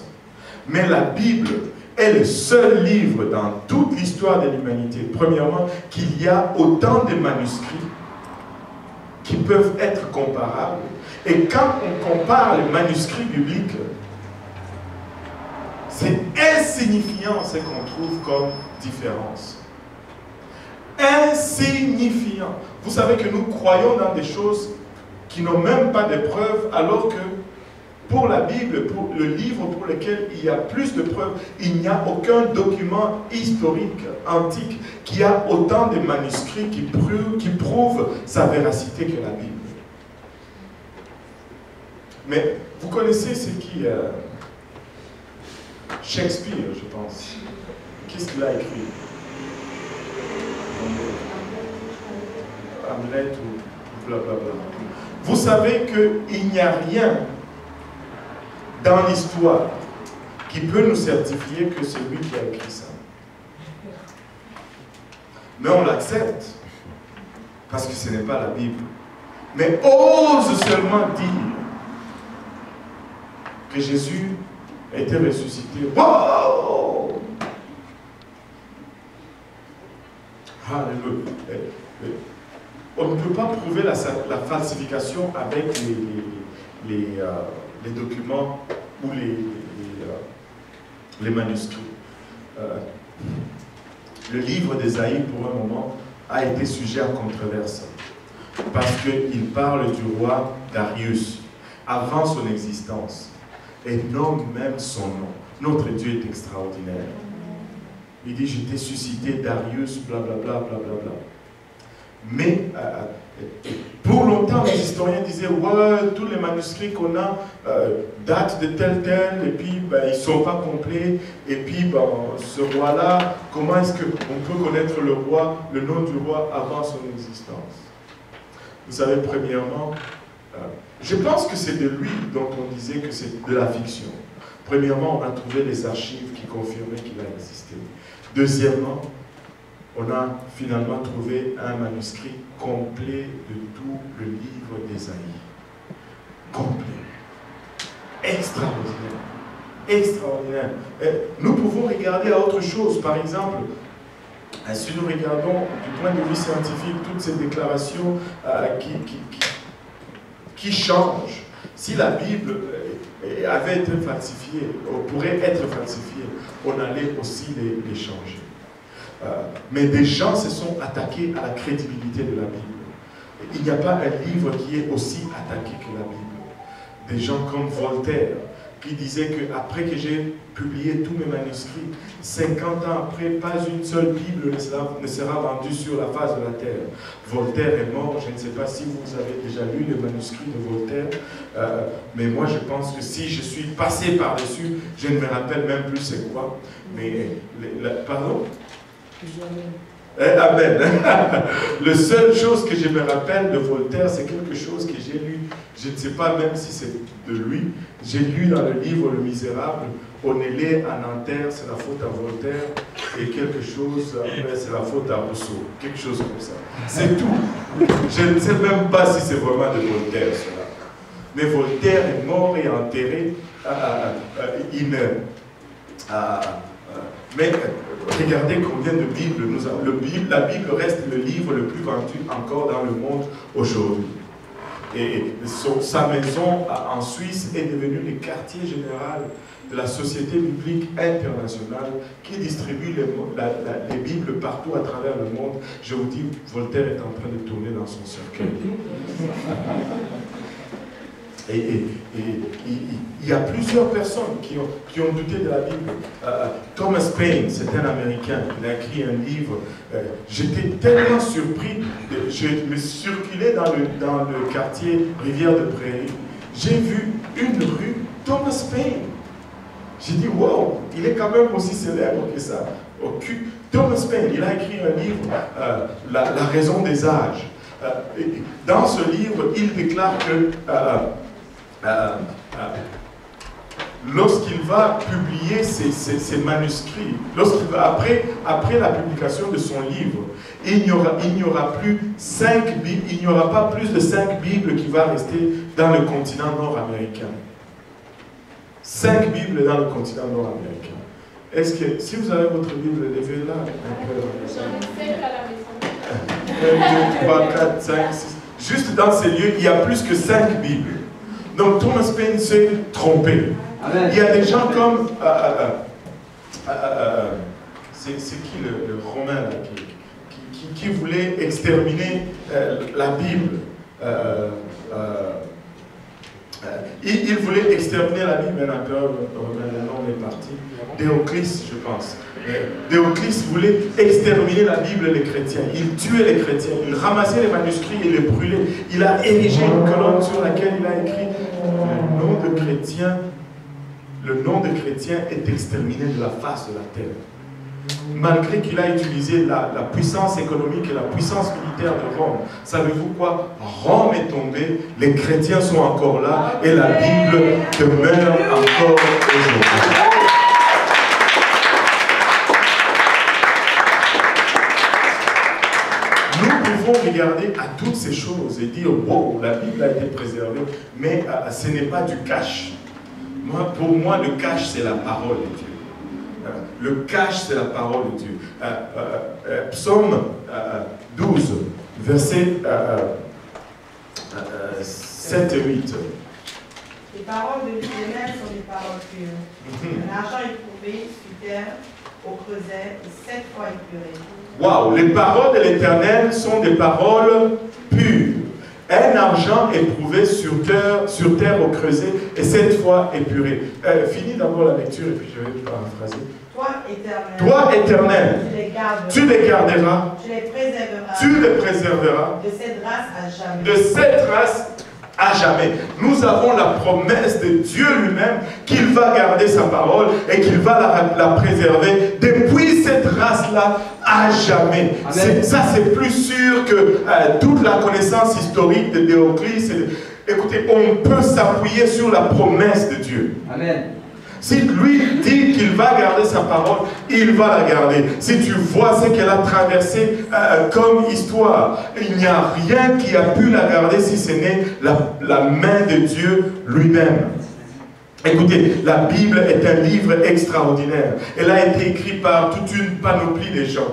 Mais la Bible est le seul livre dans toute l'histoire de l'humanité, premièrement, qu'il y a autant de manuscrits qui peuvent être comparables. Et quand on compare les manuscrits bibliques, c'est insignifiant ce qu'on trouve comme différence. Insignifiant. Vous savez que nous croyons dans des choses qui n'ont même pas de preuves, alors que pour la Bible, pour le livre pour lequel il y a plus de preuves, il n'y a aucun document historique, antique, qui a autant de manuscrits qui prouvent sa véracité que la Bible. Mais vous connaissez ce qui... Shakespeare, je pense. Qu'est-ce qu'il a écrit? Hamlet ou blablabla. Vous savez qu'il n'y a rien dans l'histoire qui peut nous certifier que c'est lui qui a écrit ça. Mais on l'accepte parce que ce n'est pas la Bible. Mais ose seulement dire que Jésus a été ressuscité. Wow! Alléluia. On ne peut pas prouver la falsification avec les documents ou les manuscrits. Le livre d'Ésaïe, pour un moment, a été sujet à controverse. Parce qu'il parle du roi Darius, avant son existence. Et nomme même son nom. Notre Dieu est extraordinaire. Il dit, je t'ai suscité Darius, blablabla, blablabla. Mais pour longtemps, les historiens disaient, ouais, tous les manuscrits qu'on a datent de tel, et puis ben, ils ne sont pas complets. Et puis, ben, ce roi-là, comment est-ce qu'on peut connaître le roi, le nom du roi avant son existence? Vous savez, premièrement, je pense que c'est de lui dont on disait que c'est de la fiction. Premièrement, on a trouvé les archives qui confirmaient qu'il a existé. Deuxièmement, on a finalement trouvé un manuscrit complet de tout le livre d'Ésaïe. Complet. Extraordinaire. Extraordinaire. Nous pouvons regarder à autre chose. Par exemple, si nous regardons du point de vue scientifique toutes ces déclarations qui change. Si la Bible avait été falsifiée, ou pourrait être falsifiée, on allait aussi les changer. Mais des gens se sont attaqués à la crédibilité de la Bible. Il n'y a pas un livre qui est aussi attaqué que la Bible. Des gens comme Voltaire, qui disait qu'après que j'ai publié tous mes manuscrits, 50 ans après, pas une seule Bible ne sera vendue sur la face de la terre. Voltaire est mort, je ne sais pas si vous avez déjà lu le manuscrit de Voltaire, mais moi je pense que si je suis passé par-dessus, je ne me rappelle même plus c'est quoi. Mais, pardon? Amen. La seule chose que je me rappelle de Voltaire, c'est quelque chose que j'ai lu. Je ne sais pas même si c'est de lui. J'ai lu dans le livre Le Misérable, on est né à Nanterre, c'est la faute à Voltaire, et quelque chose, c'est la faute à Rousseau. Quelque chose comme ça. C'est tout. Je ne sais même pas si c'est vraiment de Voltaire, cela. Mais Voltaire est mort et enterré. Mais regardez combien de Bibles nous avons. La Bible reste le livre le plus vendu encore dans le monde aujourd'hui. Et sa maison en Suisse est devenue le quartier général de la Société biblique internationale qui distribue les Bibles partout à travers le monde. Je vous dis, Voltaire est en train de tourner dans son cercueil. Et il y a plusieurs personnes qui ont douté de la Bible. Thomas Paine, c'est un Américain, il a écrit un livre. J'étais tellement surpris, je me circulais dans le quartier Rivière de Prairie. J'ai vu une rue Thomas Paine. J'ai dit, wow, il est quand même aussi célèbre que ça. Thomas Paine, il a écrit un livre, La raison des âges. Dans ce livre, il déclare que lorsqu'il va publier ses manuscrits, après la publication de son livre, il n'y aura plus 5 Bibles, il n'y aura pas plus de 5 Bibles qui vont rester dans le continent nord-américain. 5 Bibles dans le continent nord-américain. Est-ce que, si vous avez votre Bible, levez-la un peu. J'en ai 5 à la maison. 1, 2, 3, 4, 5, 6. Juste dans ces lieux, il y a plus que 5 Bibles. Donc Thomas Paine s'est trompé. Amen. Il y a des gens comme... c'est qui le Romain là, qui voulait exterminer la Bible. Il voulait exterminer la Bible, un empereur romain, le nom est parti. Déoclès, je pense. Déoclès voulait exterminer la Bible et les chrétiens. Il tuait les chrétiens, il ramassait les manuscrits et les brûlait. Il a érigé une colonne sur laquelle il a écrit le nom de chrétien est exterminé de la face de la terre. Malgré qu'il a utilisé la puissance économique et la puissance militaire de Rome, savez-vous quoi? Rome est tombée, les chrétiens sont encore là et la Bible demeure encore aujourd'hui. Nous pouvons regarder à toutes ces choses et dire, wow, la Bible a été préservée, mais ce n'est pas du cash. Pour moi, le cash, c'est la parole de Dieu. Le cash, c'est la parole de Dieu. Psaume 12, versets 7 et 8. Les paroles de l'Éternel sont des paroles pures. Un argent éprouvé sur terre, au creuset, et 7 fois épuré. Waouh, les paroles de l'Éternel sont des paroles pures. Un argent éprouvé sur terre au creuset et 7 fois épuré. Finis d'abord la lecture et puis je vais paraphraser. Toi, Éternel, tu les garderas, tu les préserveras de cette race à jamais. De cette race à jamais. Nous avons la promesse de Dieu lui-même qu'il va garder sa parole et qu'il va la préserver depuis cette race-là à jamais. Ça, c'est plus sûr que toute la connaissance historique de Déoclès. Écoutez, on peut s'appuyer sur la promesse de Dieu. Amen. Si lui dit qu'il va garder sa parole, il va la garder. Si tu vois ce qu'elle a traversé comme histoire, il n'y a rien qui a pu la garder si ce n'est la main de Dieu lui-même. Écoutez, la Bible est un livre extraordinaire. Elle a été écrite par toute une panoplie de gens.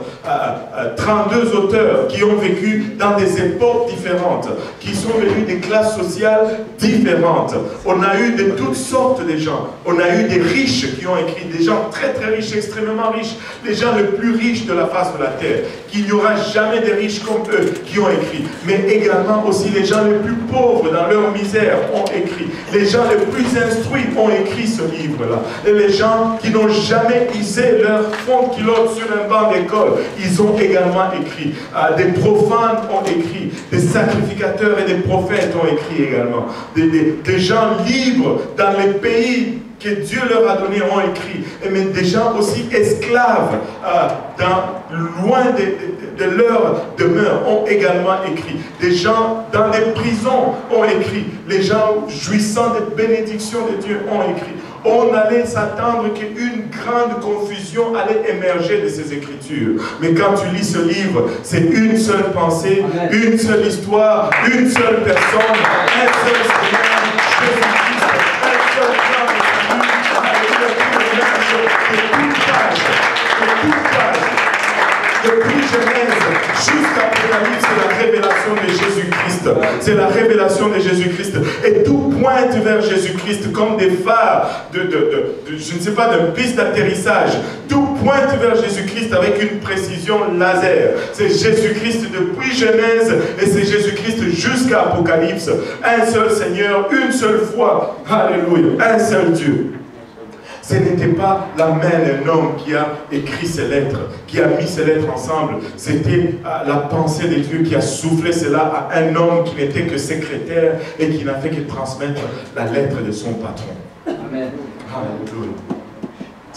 32 auteurs qui ont vécu dans des époques différentes, qui sont venus des classes sociales différentes. On a eu de toutes sortes de gens. On a eu des riches qui ont écrit, des gens très très riches, extrêmement riches, les gens les plus riches de la face de la terre, qu'il n'y aura jamais de riches comme eux qui ont écrit. Mais également aussi les gens les plus pauvres dans leur misère ont écrit. Les gens les plus instruits ont écrit ce livre-là. Et les gens qui n'ont jamais hissé leur front culotte sur un banc d'école, ils ont également écrit. Des profanes ont écrit. Des sacrificateurs et des prophètes ont écrit également. Des gens libres dans les pays que Dieu leur a donné ont écrit. Mais des gens aussi esclaves loin de leur demeure ont également écrit. Des gens dans les prisons ont écrit. Les gens jouissant des bénédictions de Dieu ont écrit. On allait s'attendre qu'une grande confusion allait émerger de ces Écritures. Mais quand tu lis ce livre, c'est une seule pensée, une seule histoire, une seule personne, un seul Seigneur, Jésus-Christ, un seul plan de depuis Genèse jusqu'à Apocalypse, c'est la révélation de Jésus-Christ. C'est la révélation de Jésus-Christ. Et tout pointe vers Jésus-Christ comme des phares je ne sais pas, d'une piste d'atterrissage. Tout pointe vers Jésus-Christ avec une précision laser. C'est Jésus-Christ depuis Genèse et c'est Jésus-Christ jusqu'à Apocalypse. Un seul Seigneur, une seule foi. Alléluia. Un seul Dieu. Ce n'était pas la main d'un homme qui a écrit ces lettres, qui a mis ces lettres ensemble. C'était la pensée de Dieu qui a soufflé cela à un homme qui n'était que secrétaire et qui n'a fait que transmettre la lettre de son patron. Amen. Alléluia.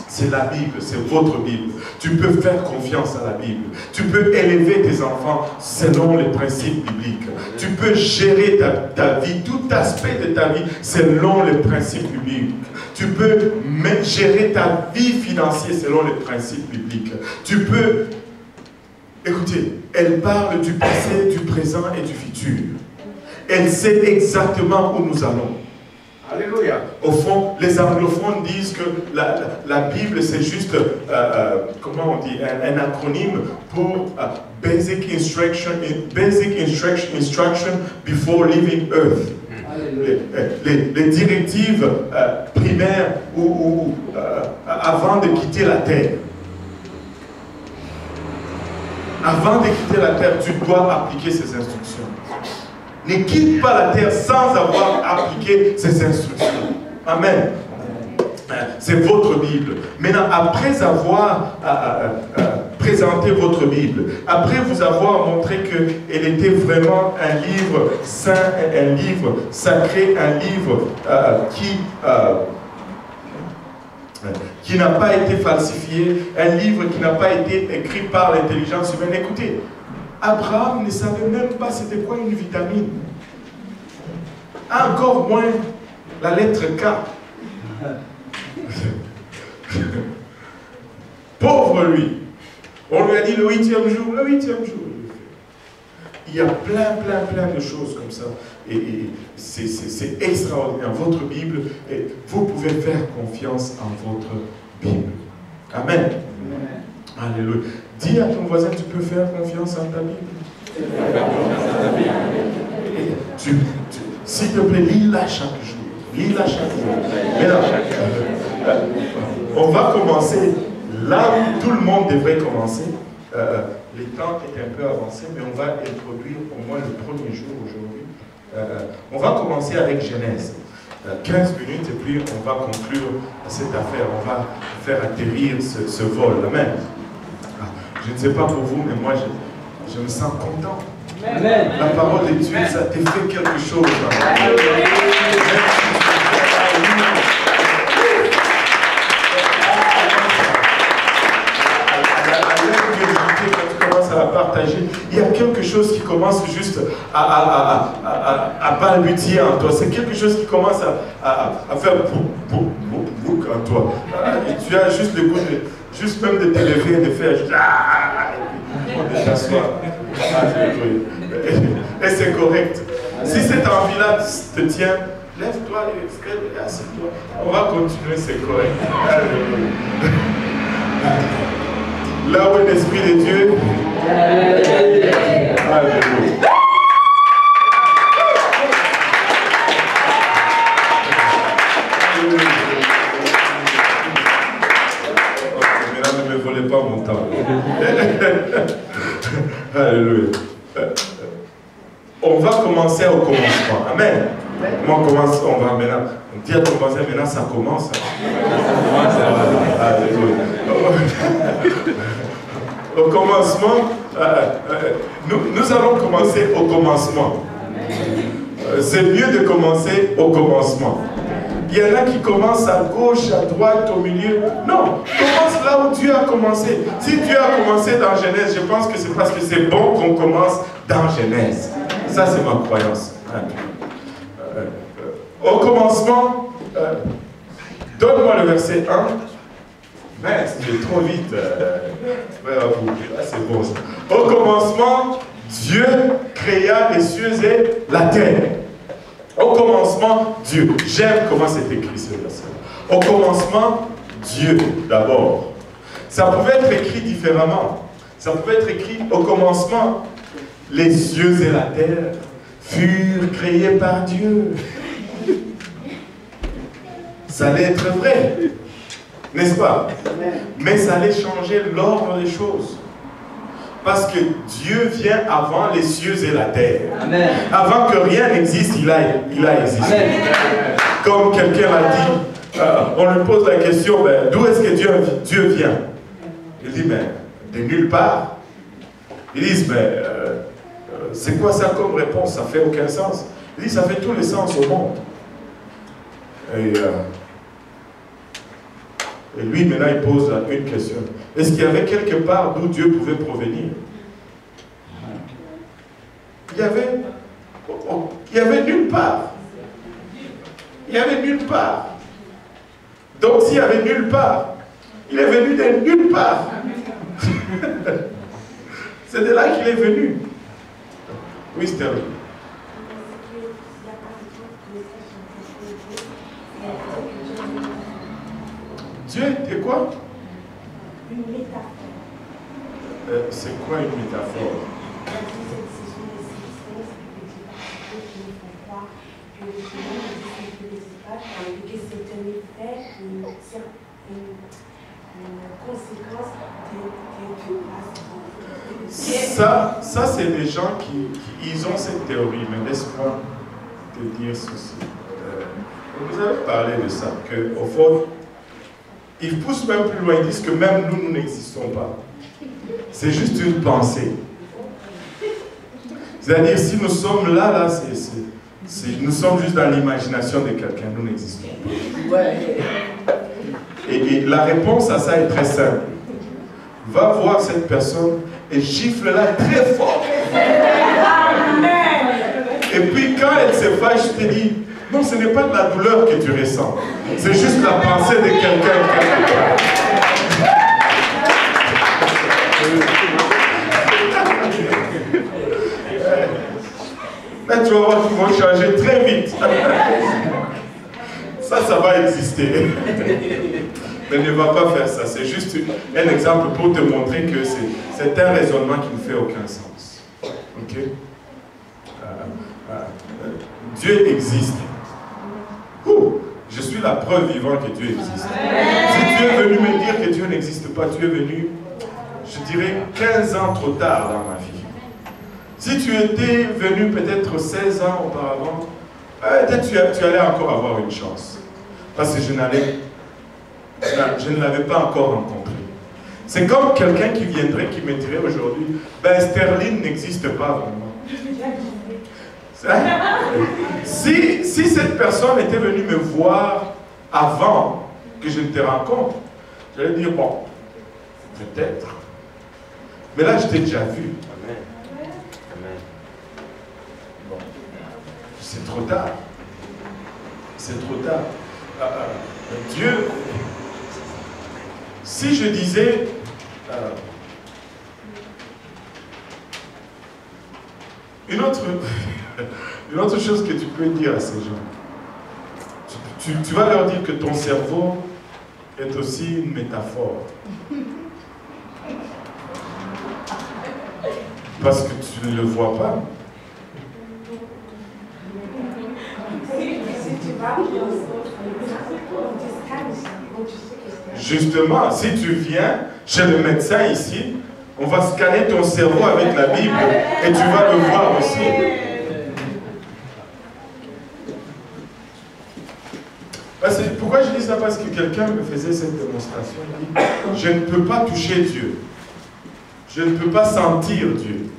C'est la Bible, c'est votre Bible. Tu peux faire confiance à la Bible. Tu peux élever tes enfants selon les principes bibliques. Tu peux gérer ta vie, tout aspect de ta vie selon les principes bibliques. Tu peux gérer ta vie financière selon les principes bibliques. Tu peux... Écoutez, elle parle du passé, du présent et du futur. Elle sait exactement où nous allons. Alléluia. Au fond, les anglophones disent que la Bible, c'est juste, comment on dit, un acronyme pour Basic Instruction Before Leaving Earth. Les directives primaires avant de quitter la terre. Avant de quitter la terre, tu dois appliquer ces instructions. Ne quitte pas la terre sans avoir appliqué ces instructions. Amen. C'est votre Bible. Maintenant, après avoir présenté votre Bible, après vous avoir montré qu'elle était vraiment un livre saint, un livre sacré, un livre qui n'a pas été falsifié, un livre qui n'a pas été écrit par l'intelligence humaine. Écoutez, Abraham ne savait même pas c'était quoi une vitamine. Encore moins la lettre K. Pauvre lui. On lui a dit le 8e jour, le 8e jour. Il y a plein de choses comme ça. Et c'est extraordinaire. Votre Bible, et vous pouvez faire confiance en votre Bible. Amen. Alléluia. Dis à ton voisin, tu peux faire confiance en ta Bible. S'il te plaît, lis-la chaque jour. Lis-la chaque jour. Maintenant, on va commencer là où tout le monde devrait commencer. Les temps est un peu avancé, mais on va introduire au moins le premier jour aujourd'hui. On va commencer avec Genèse. 15 minutes et puis on va conclure cette affaire. On va faire atterrir ce vol. Amen. Je ne sais pas pour vous, mais moi je me sens content. Amen. La parole de Dieu, ça t'a fait quelque chose. À partager, il y a quelque chose qui commence juste à balbutier en toi. C'est quelque chose qui commence à faire bouc en toi. Et tu as juste le goût juste même de t'élever et de faire de t'asseoir. Et c'est correct. Si cette envie-là te tient, Lève-toi, et assieds-toi. On va continuer, c'est correct. Alléluia. Là où est l'Esprit de Dieu. Alléluia. Mesdames, ne me volez pas mon temps. Alléluia. On va commencer au commencement. Amen. Comment on va maintenant? On dit à commencer, maintenant ça commence. Alléluia. Au commencement, nous allons commencer au commencement. C'est mieux de commencer au commencement. Il y en a qui commencent à gauche, à droite, au milieu. Non, commence là où Dieu a commencé. Si Dieu a commencé dans Genèse, je pense que c'est parce que c'est bon qu'on commence dans Genèse. Ça, c'est ma croyance. Au commencement, donne-moi le verset 1. Mais c'est trop vite. C'est bon ça. Au commencement, Dieu créa les cieux et la terre. Au commencement, Dieu. J'aime comment c'est écrit ce verset. Au commencement, Dieu d'abord. Ça pouvait être écrit différemment. Ça pouvait être écrit au commencement. Les cieux et la terre furent créés par Dieu. Ça allait être vrai, n'est-ce pas? Mais ça allait changer l'ordre des choses. Parce que Dieu vient avant les cieux et la terre. Amen. Avant que rien n'existe, il a existé. Amen. Comme quelqu'un l'a dit, on lui pose la question, ben, d'où est-ce que Dieu vient? Il dit, ben, de nulle part. Ils disent, ben, c'est quoi ça comme réponse? Ça fait aucun sens. Il dit, ça fait tous les sens au monde. Et lui, maintenant, il pose une question. Est-ce qu'il y avait quelque part d'où Dieu pouvait provenir? Il y avait nulle part. Il y avait nulle part. Donc, s'il y avait nulle part, il est venu de nulle part. C'est de là qu'il est venu. Oui, Sterling. Dieu était quoi? Une métaphore. C'est quoi une métaphore? Que c'est un effet, une conséquence de Ça c'est les gens qui ils ont cette théorie, mais laisse-moi te dire ceci. Vous avez parlé de ça, qu'au fond, ils poussent même plus loin, ils disent que même nous n'existons pas. C'est juste une pensée. C'est-à-dire, si nous sommes là, nous sommes juste dans l'imagination de quelqu'un, nous n'existons pas. Et la réponse à ça est très simple. Va voir cette personne et gifle-la très fort. Et puis quand elle se fâche, je te dis, non, ce n'est pas de la douleur que tu ressens. C'est juste la pensée de quelqu'un quelque part. Là, tu vas voir qu'ils vont changer très vite. Ça va exister. Mais ne va pas faire ça. C'est juste un exemple pour te montrer que c'est un raisonnement qui ne fait aucun sens. Ok? Dieu existe. Je suis la preuve vivante que Dieu existe. Si tu es venu me dire que Dieu n'existe pas, tu es venu, je dirais, 15 ans trop tard dans ma vie. Si tu étais venu peut-être 16 ans auparavant, peut-être tu allais encore avoir une chance. Parce que je ne l'avais pas encore rencontré. C'est comme quelqu'un qui viendrait, qui me dirait aujourd'hui, ben Sterling n'existe pas vraiment. Si cette personne était venue me voir avant que je ne te rencontre, j'allais dire, bon, peut-être. Mais là, je t'ai déjà vu. Amen. Amen. Bon, c'est trop tard. C'est trop tard. Dieu, si je disais, une autre chose que tu peux dire à ces gens, tu vas leur dire que ton cerveau est aussi une métaphore. Parce que tu ne le vois pas. Justement, si tu viens chez le médecin ici, on va scanner ton cerveau avec la Bible et tu vas le voir aussi. Pourquoi je dis ça? Parce que quelqu'un me faisait cette démonstration. Il dit, je ne peux pas toucher Dieu. Je ne peux pas sentir Dieu.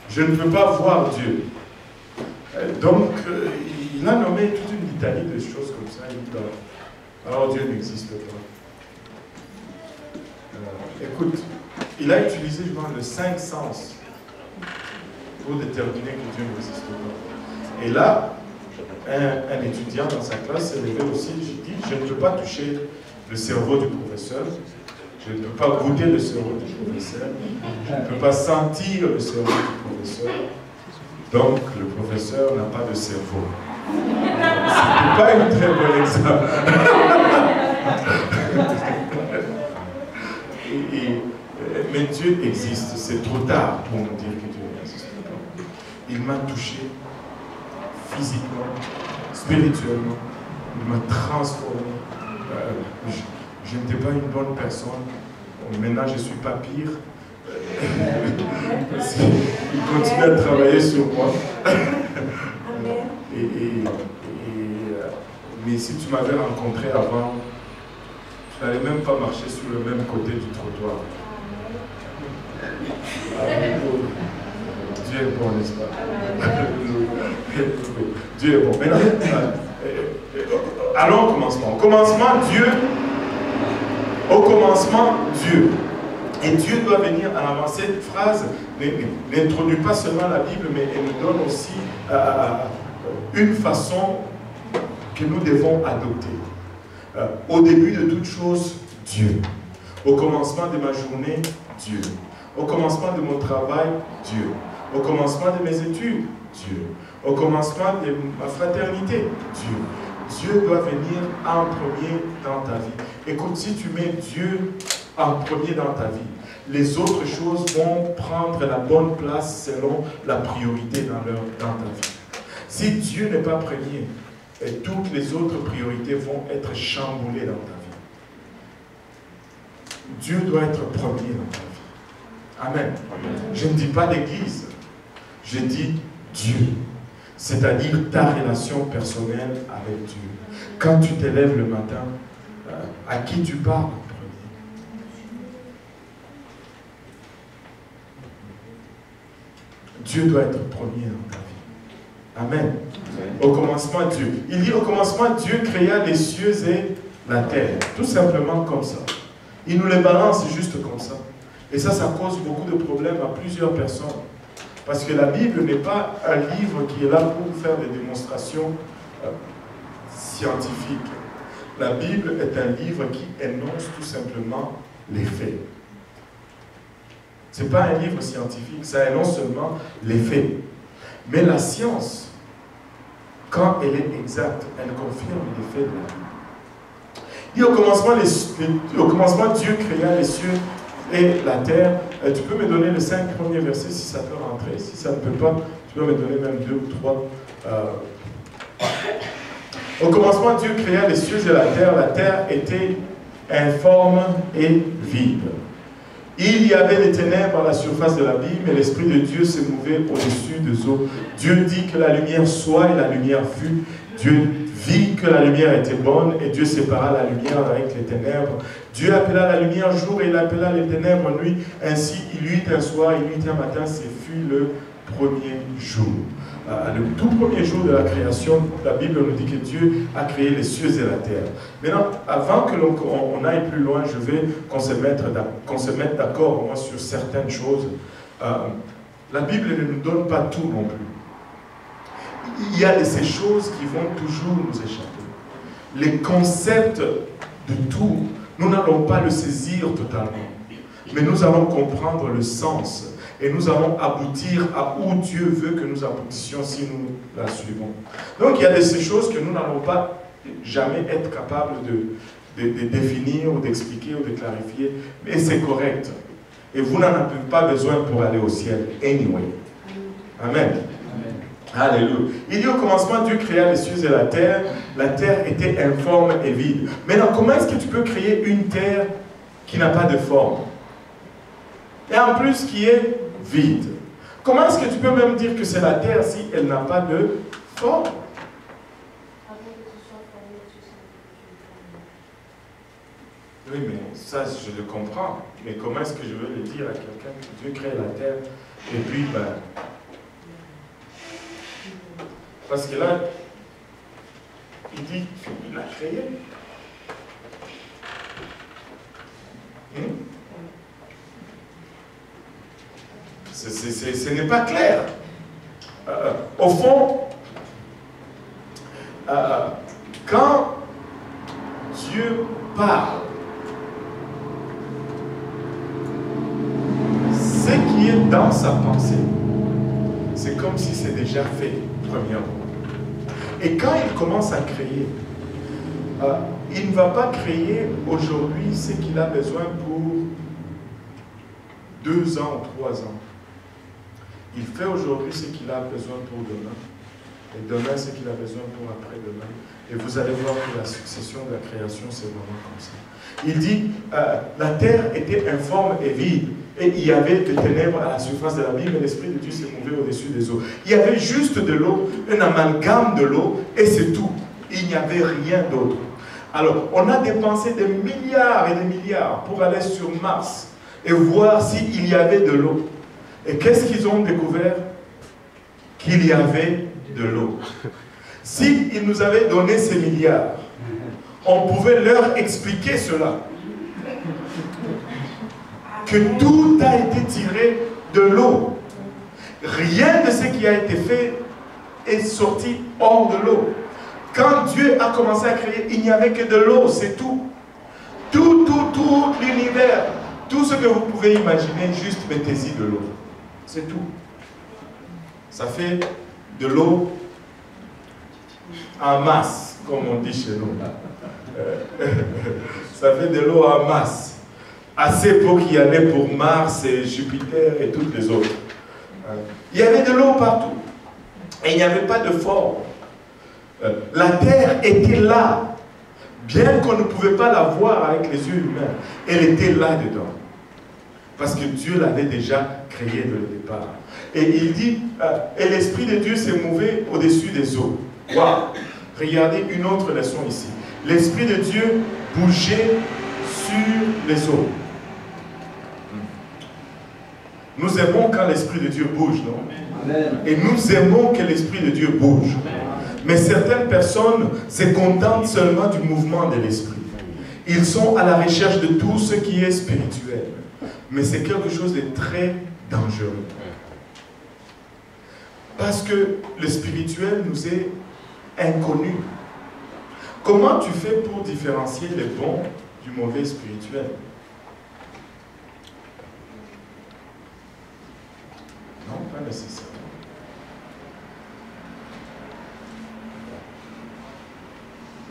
Je ne peux pas voir Dieu. Donc, il a nommé toute une litanie de choses comme ça. Il dit, alors Dieu n'existe pas. Écoute, il a utilisé, je vois, le 5 sens pour déterminer que Dieu n'existe pas. Et là, un étudiant dans sa classe s'est levé aussi, j'ai dit, je ne peux pas toucher le cerveau du professeur, je ne peux pas goûter le cerveau du professeur, je ne peux pas sentir le cerveau du professeur, donc le professeur n'a pas de cerveau. Ce n'est pas un très bon exemple. Mais Dieu existe, c'est trop tard pour nous dire que Dieu n'existe pas. Il m'a touché physiquement, spirituellement, il m'a transformé. Je n'étais pas une bonne personne. Maintenant, je ne suis pas pire. Il continue à travailler sur moi. Mais si tu m'avais rencontré avant, je n'allais même pas marcher sur le même côté du trottoir. Dieu est bon, n'est-ce pas? Dieu est bon. Maintenant, allons au commencement. Au commencement, Dieu. Et Dieu doit venir en avant. Cette phrase n'introduit pas seulement la Bible, mais elle nous donne aussi une façon que nous devons adopter. Au début de toute chose, Dieu. Au commencement de ma journée, Dieu. Au commencement de mon travail, Dieu. Au commencement de mes études, Dieu. Au commencement de ma fraternité, Dieu. Dieu doit venir en premier dans ta vie. Écoute, si tu mets Dieu en premier dans ta vie, les autres choses vont prendre la bonne place selon la priorité dans ta vie. Si Dieu n'est pas premier, toutes les autres priorités vont être chamboulées dans ta vie. Dieu doit être premier dans ta vie. Amen. Je ne dis pas l'Église, je dis Dieu. C'est-à-dire ta relation personnelle avec Dieu. Quand tu te lèves le matin, à qui tu parles en premier? Dieu doit être premier dans ta vie. Amen. Au commencement, Dieu. Il dit au commencement, Dieu créa les cieux et la terre. Tout simplement comme ça. Il nous les balance juste comme ça. Et ça cause beaucoup de problèmes à plusieurs personnes. Parce que la Bible n'est pas un livre qui est là pour faire des démonstrations scientifiques. La Bible est un livre qui énonce tout simplement les faits. Ce n'est pas un livre scientifique, ça énonce seulement les faits. Mais la science, quand elle est exacte, elle confirme les faits de la Bible. Et au commencement, Dieu créa les cieux et la terre. Tu peux me donner les 5 premiers versets si ça peut rentrer. Si ça ne peut pas, tu peux me donner même 2 ou 3. Au commencement, Dieu créa les cieux et la terre. La terre était informe et vide. Il y avait des ténèbres à la surface de l'abîme et l'Esprit de Dieu se mouvait au-dessus des eaux. Dieu dit que la lumière soit et la lumière fut. Dieu vit que la lumière était bonne et Dieu sépara la lumière avec les ténèbres. Dieu appela la lumière jour et il appela les ténèbres nuit. Ainsi, il y eut un soir, il y eut un matin, ce fut le premier jour. Le tout premier jour de la création, la Bible nous dit que Dieu a créé les cieux et la terre. Maintenant, avant que l'on aille plus loin, je veux qu'on se mette d'accord au moins sur certaines choses. La Bible ne nous donne pas tout non plus. Il y a de ces choses qui vont toujours nous échapper. Les concepts de tout, nous n'allons pas le saisir totalement. Mais nous allons comprendre le sens. Et nous allons aboutir à où Dieu veut que nous aboutissions si nous la suivons. Donc il y a de ces choses que nous n'allons pas jamais être capable de définir ou d'expliquer ou de clarifier, mais c'est correct. Et vous n'en avez pas besoin pour aller au ciel, anyway. Amen. Alléluia. Il dit au commencement, Dieu créa les cieux et la terre était informe et vide. Maintenant, comment est-ce que tu peux créer une terre qui n'a pas de forme? Et en plus qui est vide. Comment est-ce que tu peux même dire que c'est la terre si elle n'a pas de forme? Oui, mais ça, je le comprends. Mais comment est-ce que je veux le dire à quelqu'un que Dieu crée la terre et puis, ben... Parce que là, il dit qu'il l'a créé. Ce n'est pas clair. Au fond, quand Dieu parle, ce qui est dans sa pensée, c'est comme si c'est déjà fait, premièrement. Et quand il commence à créer, il ne va pas créer aujourd'hui ce qu'il a besoin pour 2 ans ou 3 ans. Il fait aujourd'hui ce qu'il a besoin pour demain. Et demain, ce qu'il a besoin pour après-demain. Et vous allez voir que la succession de la création, c'est vraiment comme ça. Il dit, la terre était informe et vide. Et il y avait des ténèbres à la surface de la Bible, et l'Esprit de Dieu s'est mouvait au-dessus des eaux. Il y avait juste de l'eau, un amalgame de l'eau, et c'est tout. Il n'y avait rien d'autre. Alors, on a dépensé des milliards et des milliards pour aller sur Mars et voir s'il y avait de l'eau. Et qu'est-ce qu'ils ont découvert? Qu'il y avait de l'eau. S'ils nous avaient donné ces milliards, on pouvait leur expliquer cela. Que tout a été tiré de l'eau. Rien de ce qui a été fait est sorti hors de l'eau. Quand Dieu a commencé à créer, il n'y avait que de l'eau, c'est tout. Tout l'univers, tout ce que vous pouvez imaginer, juste mettez-y de l'eau. C'est tout. Ça fait de l'eau en masse, comme on dit chez nous. Ça fait de l'eau en masse. Assez pour qu'il y en ait pour Mars et Jupiter et toutes les autres. Il y avait de l'eau partout. Et il n'y avait pas de forme. La terre était là. Bien qu'on ne pouvait pas la voir avec les yeux humains. Elle était là-dedans. Parce que Dieu l'avait déjà créée dès le départ. Et il dit, et l'Esprit de Dieu s'est mouvé au-dessus des eaux. Wow. Regardez une autre leçon ici. L'Esprit de Dieu bougeait sur les eaux. Nous aimons quand l'Esprit de Dieu bouge, non? Amen. Et nous aimons que l'Esprit de Dieu bouge. Mais certaines personnes se contentent seulement du mouvement de l'Esprit. Ils sont à la recherche de tout ce qui est spirituel. Mais c'est quelque chose de très dangereux. Parce que le spirituel nous est inconnu. Comment tu fais pour différencier le bon du mauvais spirituel? Non, pas nécessairement.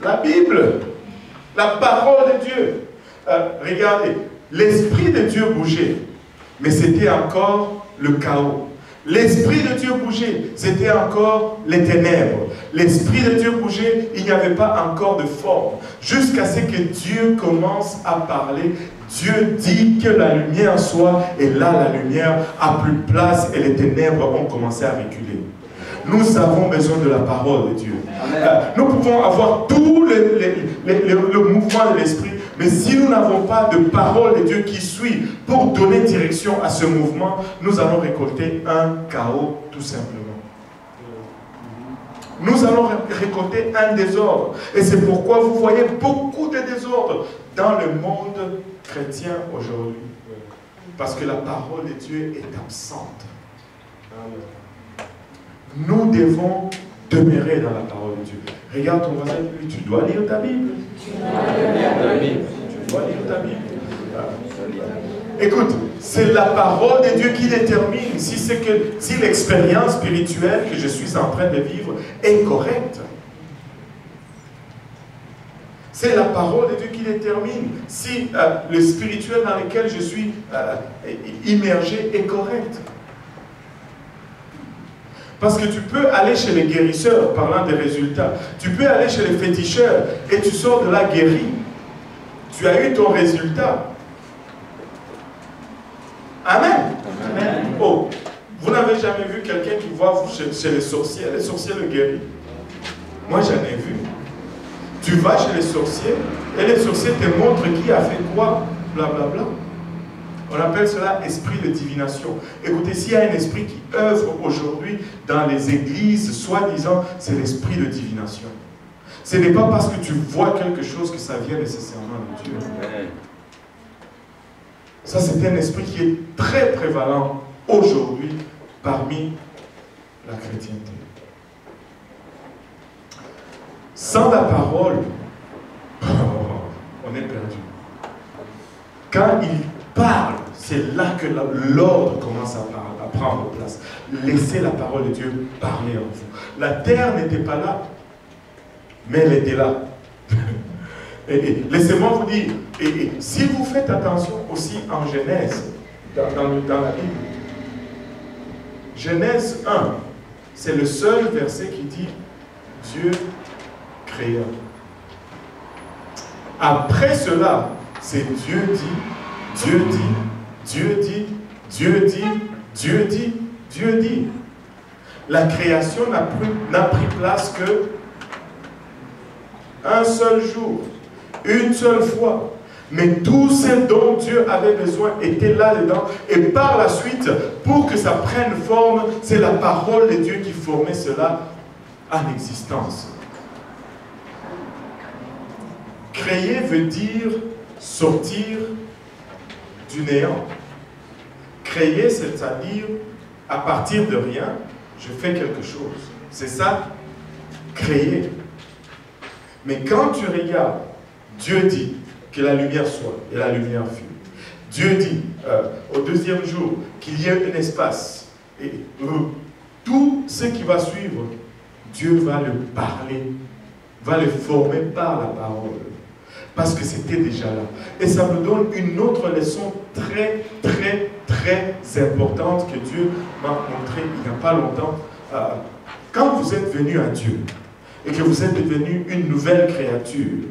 La Bible, la parole de Dieu. Regardez, l'Esprit de Dieu bougeait, mais c'était encore le chaos. L'Esprit de Dieu bougeait, c'était encore les ténèbres. L'Esprit de Dieu bougeait, il n'y avait pas encore de forme. Jusqu'à ce que Dieu commence à parler, Dieu dit que la lumière soit, et là la lumière a plus place et les ténèbres ont commencé à reculer. Nous avons besoin de la parole de Dieu. Nous pouvons avoir tout le mouvement de l'Esprit, mais si nous n'avons pas de parole de Dieu qui suit pour donner direction à ce mouvement, nous allons récolter un chaos tout simplement. Nous allons récolter un désordre. Et c'est pourquoi vous voyez beaucoup de désordre dans le monde chrétien aujourd'hui. Parce que la parole de Dieu est absente. Nous devons demeurer dans la parole de Dieu. Regarde ton voisin, tu dois lire ta Bible. Tu dois lire ta Bible. Écoute, c'est la parole de Dieu qui détermine si l'expérience spirituelle que je suis en train de vivre est correcte. C'est la parole de Dieu qui détermine si le spirituel dans lequel je suis immergé est correct. Parce que tu peux aller chez les guérisseurs, parlant des résultats. Tu peux aller chez les féticheurs et tu sors de là guéri. Tu as eu ton résultat. Amen. Amen. Oh, vous n'avez jamais vu quelqu'un qui voit chez les sorciers le guérit? Moi j'en ai vu. Tu vas chez les sorciers et les sorciers te montrent qui a fait quoi, blablabla. Bla, bla. On appelle cela esprit de divination. Écoutez, s'il y a un esprit qui œuvre aujourd'hui dans les églises, soi-disant, c'est l'esprit de divination. Ce n'est pas parce que tu vois quelque chose que ça vient nécessairement de Dieu. Ça, c'est un esprit qui est très prévalent aujourd'hui parmi la chrétienté. Sans la parole, on est perdu. Quand il parle, c'est là que l'ordre commence à prendre place. Laissez la parole de Dieu parler en vous. La terre n'était pas là, mais elle était là. Laissez-moi vous dire, si vous faites attention aussi en Genèse, dans la Bible, Genèse 1, c'est le seul verset qui dit Dieu créa. Après cela, c'est Dieu dit, Dieu dit, Dieu dit, Dieu dit, Dieu dit, Dieu dit. La création n'a pris place que un seul jour, une seule fois. Mais tout ce dont Dieu avait besoin était là-dedans. Et par la suite, pour que ça prenne forme, c'est la parole de Dieu qui formait cela en existence. Créer veut dire sortir du néant. Créer, c'est-à-dire, à partir de rien, je fais quelque chose. C'est ça, créer. Mais quand tu regardes, Dieu dit que la lumière soit, et la lumière fut. Dieu dit, au deuxième jour, qu'il y ait un espace. Et tout ce qui va suivre, Dieu va le parler, va le former par la parole. Parce que c'était déjà là. Et ça me donne une autre leçon très, très, très importante que Dieu m'a montrée il n'y a pas longtemps. Quand vous êtes venu à Dieu, et que vous êtes devenu une nouvelle créature,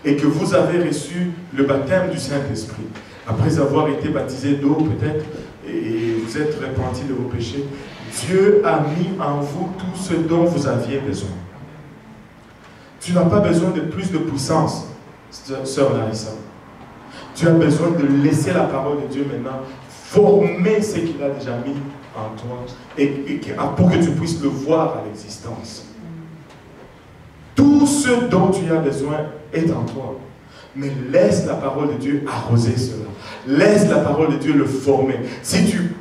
et que vous avez reçu le baptême du Saint-Esprit, après avoir été baptisé d'eau peut-être, et vous êtes repenti de vos péchés, Dieu a mis en vous tout ce dont vous aviez besoin. Tu n'as pas besoin de plus de puissance, sœur Larissa. Tu as besoin de laisser la parole de Dieu maintenant former ce qu'il a déjà mis en toi, et pour que tu puisses le voir à l'existence. Tout ce dont tu as besoin est en toi. Mais laisse la parole de Dieu arroser cela. Laisse la parole de Dieu le former. Si tu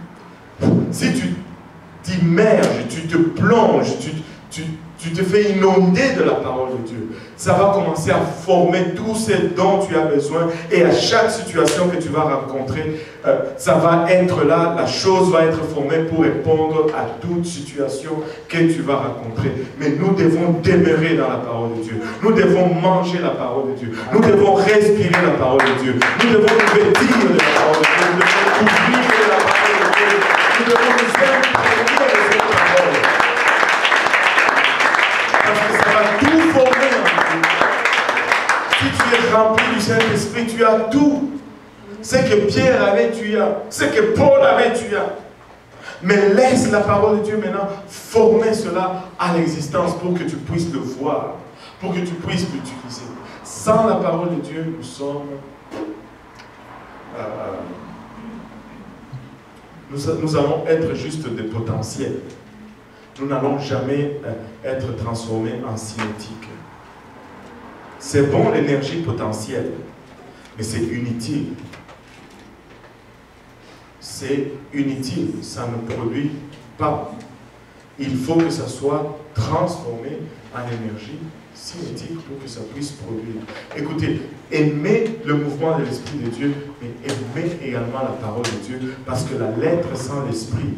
t'immerges, tu te plonges, tu te fais inonder de la parole de Dieu, ça va commencer à former tout ce dont tu as besoin, et à chaque situation que tu vas rencontrer, ça va être là, la chose va être formée pour répondre à toute situation que tu vas rencontrer. Mais nous devons demeurer dans la parole de Dieu. Nous devons manger la parole de Dieu. Nous devons respirer la parole de Dieu. Nous devons nous vêtir de la parole de Dieu. Nous devons ouvrir de la parole de Dieu. Nous devons nous imprégner de cette parole. Parce que ça va tout former en nous. Si tu es rempli du Saint-Esprit, tu as tout. Ce que Pierre avait, tu as. Ce que Paul avait, tu as. Mais laisse la parole de Dieu maintenant former cela à l'existence pour que tu puisses le voir, pour que tu puisses l'utiliser. Sans la parole de Dieu, nous sommes... nous allons être juste des potentiels. Nous n'allons jamais être transformés en cinétique. C'est bon l'énergie potentielle, mais c'est inutile. C'est inutile, ça ne produit pas. Il faut que ça soit transformé en énergie cinétique pour que ça puisse produire. Écoutez, aimez le mouvement de l'Esprit de Dieu, mais aimez également la parole de Dieu, parce que la lettre sans l'Esprit,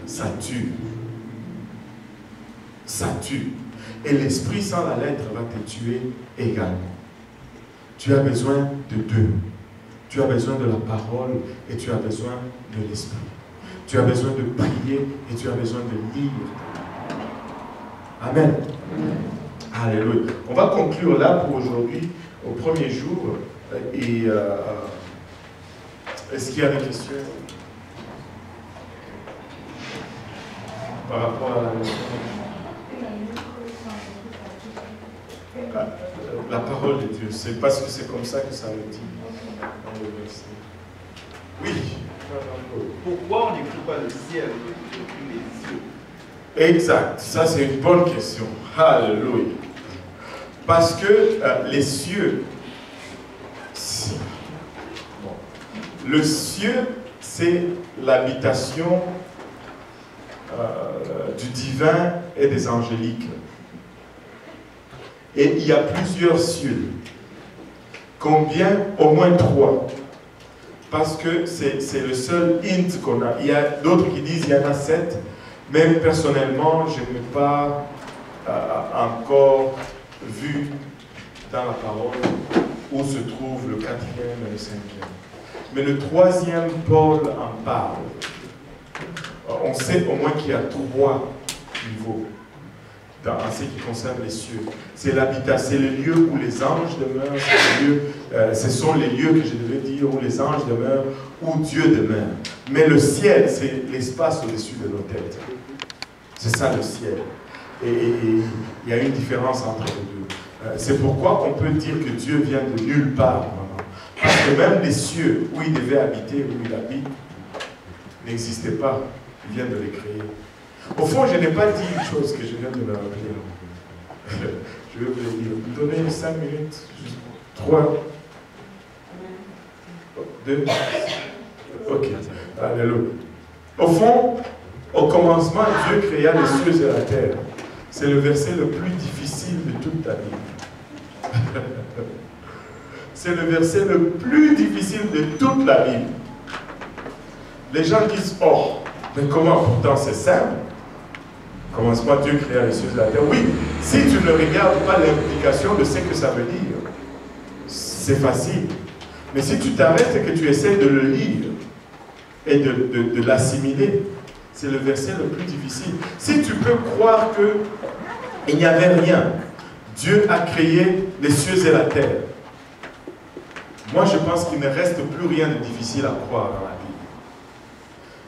ça tue. Ça tue. Et l'Esprit sans la lettre va te tuer également. Tu as besoin de deux. Tu as besoin de la parole et tu as besoin de l'esprit. Tu as besoin de prier et tu as besoin de lire. Amen. Alléluia. On va conclure là pour aujourd'hui, au premier jour. Et est-ce qu'il y a des questions par rapport à la leçon? La parole de Dieu, c'est parce que c'est comme ça que ça le dit dans le verset. Oui. Pourquoi on n'écrit pas le ciel, on écrit les cieux? Exact, ça c'est une bonne question. Alléluia. Parce que les cieux, bon, le cieux, c'est l'habitation du divin et des angéliques. Et il y a plusieurs cieux. Combien? Au moins 3. Parce que c'est le seul hint qu'on a. Il y a d'autres qui disent qu'il y en a 7. Même personnellement, je n'ai pas encore vu dans la parole où se trouve le 4e et le 5e. Mais le 3e, Paul en parle. On sait au moins qu'il y a 3 niveaux en ce qui concerne les cieux. C'est l'habitation, c'est le lieu où les anges demeurent, ce sont les lieux que je devais dire où les anges demeurent, où Dieu demeure. Mais le ciel, c'est l'espace au-dessus de nos têtes. C'est ça le ciel. Et il y a une différence entre les deux. C'est pourquoi on peut dire que Dieu vient de nulle part. Parce que même les cieux où il devait habiter, où il habite, n'existaient pas. Il vient de les créer. Au fond, je n'ai pas dit une chose que je viens de me rappeler. Je vais vous le dire. Vous donnez 5 minutes, 3, 2, ok. Alléluia. Au fond, au commencement, Dieu créa les cieux et la terre. C'est le verset le plus difficile de toute ta Bible. C'est le verset le plus difficile de toute la Bible. Les gens disent, oh, mais comment? Pourtant c'est simple. Commencement, Dieu créa les cieux et la terre. Oui, si tu ne regardes pas l'implication de ce que ça veut dire, c'est facile. Mais si tu t'arrêtes et que tu essaies de le lire et de l'assimiler, c'est le verset le plus difficile. Si tu peux croire qu'il n'y avait rien, Dieu a créé les cieux et la terre. Moi, je pense qu'il ne reste plus rien de difficile à croire dans la Bible.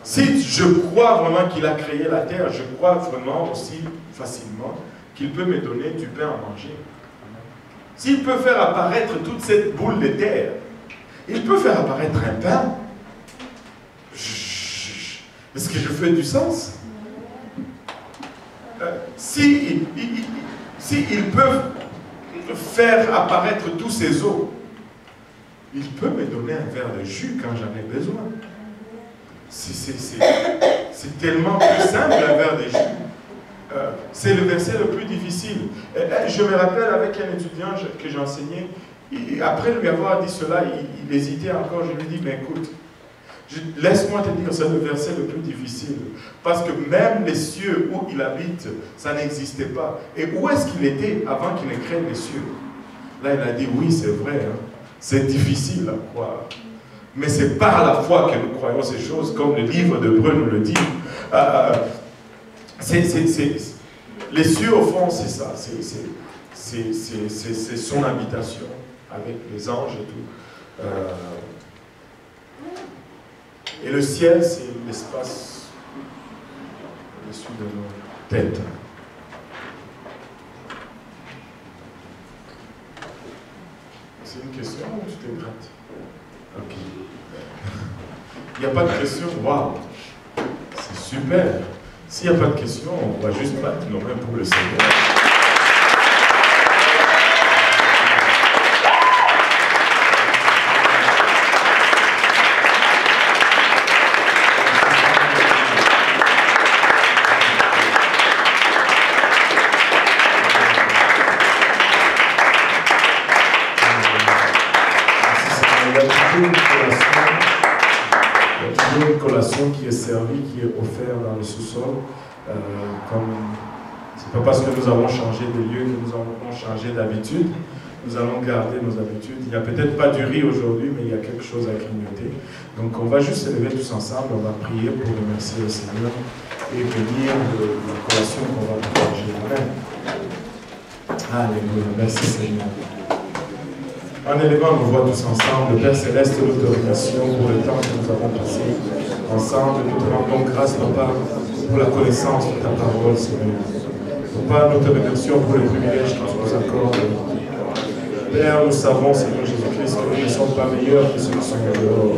Si je crois vraiment qu'il a créé la terre, je crois vraiment aussi facilement qu'il peut me donner du pain à manger. S'il peut faire apparaître toute cette boule de terre, il peut faire apparaître un pain. Est-ce que je fais du sens? Si ils peuvent faire apparaître tous ces eaux, il peut me donner un verre de jus quand j'en ai besoin. C'est tellement plus simple un verre de jus. C'est le verset le plus difficile. Je me rappelle avec un étudiant que j'enseignais, après lui avoir dit cela, il hésitait encore. Je lui ai dit, mais écoute, laisse-moi te dire, c'est le verset le plus difficile. Parce que même les cieux où il habite, ça n'existait pas. Et où est-ce qu'il était avant qu'il ne crée les cieux? Là, il a dit, oui, c'est vrai. Hein. C'est difficile à croire. Mais c'est par la foi que nous croyons ces choses, comme le livre d'Hébreux nous le dit. Les cieux, au fond, c'est ça. C'est son habitation, avec les anges et tout. Et le ciel, c'est l'espace au-dessus de nos têtes. C'est une question ou tu te grattes? Ok. Il n'y a pas de question? Waouh! C'est super! S'il n'y a pas de question, on va juste battre nos mains pour le Seigneur. Qui est servie, qui est offerte dans le sous-sol. C'est pas parce que nous avons changé de lieu que nous avons changé d'habitude. nous allons garder nos habitudes. Il n'y a peut-être pas du riz aujourd'hui, mais il y a quelque chose à grignoter. Donc on va juste se lever tous ensemble, on va prier pour remercier le Seigneur et bénir la collation qu'on va partager. Amen. Alléluia. Merci Seigneur. En élevant nos voix tous ensemble, Père Céleste, nous te remercions pour le temps que nous avons passé ensemble. Nous te rendons grâce, Papa, pour la connaissance de ta parole, Seigneur. Papa, nous te remercions pour le privilège que tu nous accordes. Père, nous savons, Seigneur Jésus-Christ, que nous ne sommes pas meilleurs que ceux qui sont dehors.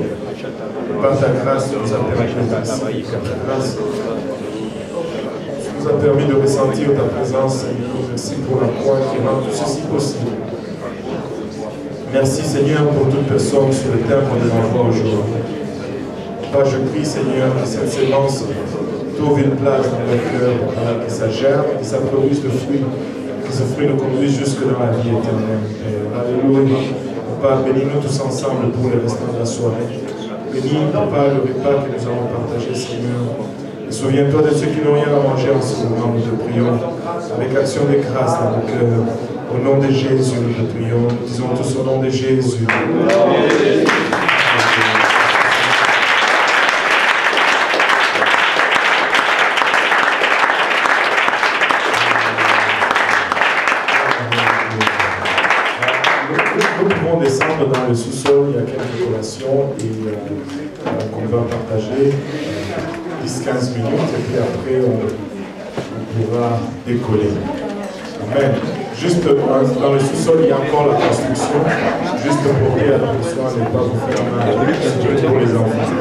Par ta grâce, tu nous as permis de passer. Par ta grâce, tu nous as permis de ressentir ta présence, Seigneur. Merci pour la croix qui rend tout ceci possible. Merci, Seigneur, pour toute personne sur le terme qu'on nous envoie aujourd'hui. Papa, je prie, Seigneur, que cette sémence trouve une place dans notre cœur, que ça germe, que ça produise de fruits, que ce fruit nous conduise jusque dans la vie éternelle. Père. Alléluia. Papa, bénis-nous tous ensemble pour le restant de la soirée. Bénis, Papa, le repas que nous allons partager, Seigneur. Et souviens-toi de ceux qui n'ont rien à manger en ce moment. Nous te prions avec action de grâce dans nos cœurs. Au nom de Jésus, nous te prions. Nous disons tous au nom de Jésus. Amen. Nous pouvons descendre dans le sous-sol, il y a quelques collations qu'on va partager 10-15 minutes et puis après on pourra décoller. Amen. Juste dans le sous-sol, il y a encore la construction, juste pour dire attention à ne pas vous faire mal pour les enfants.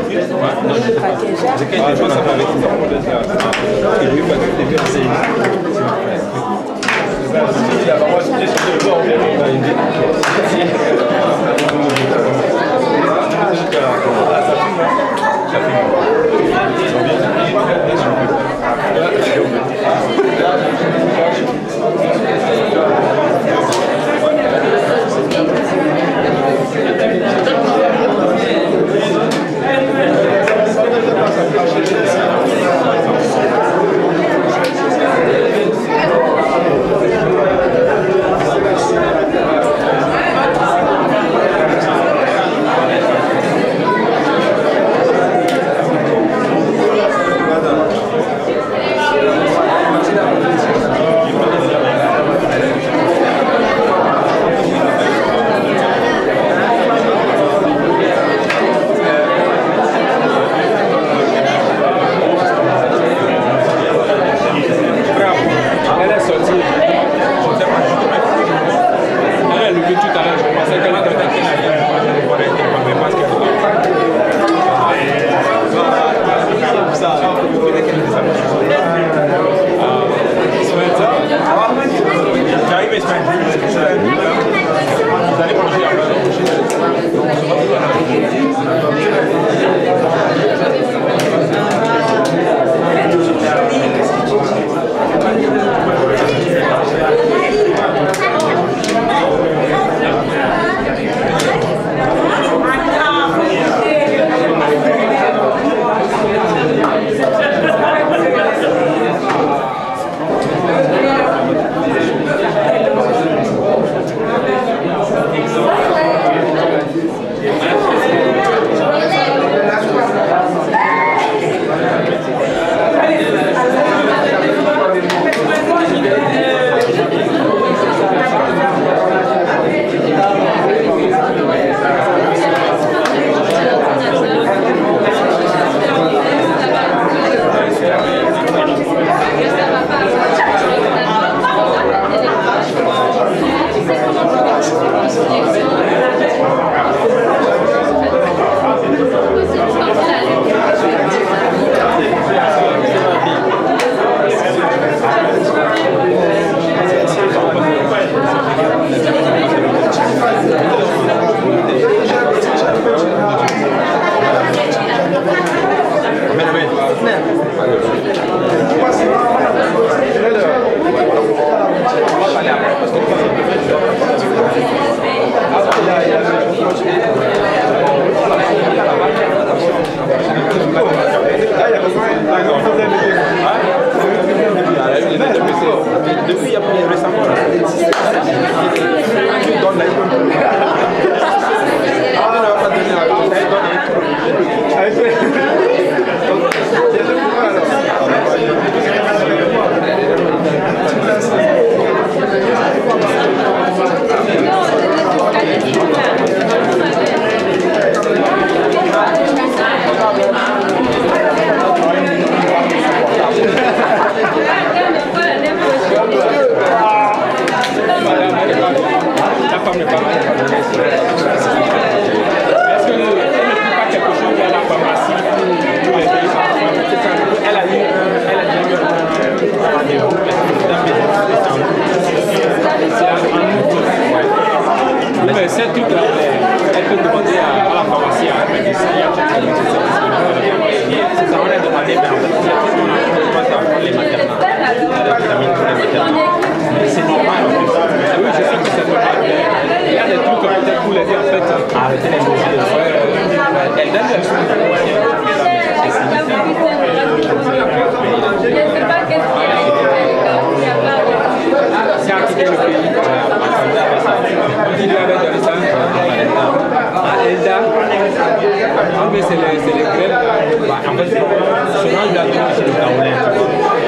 fait, souvent, je lui ai donné aussi le Camerounais.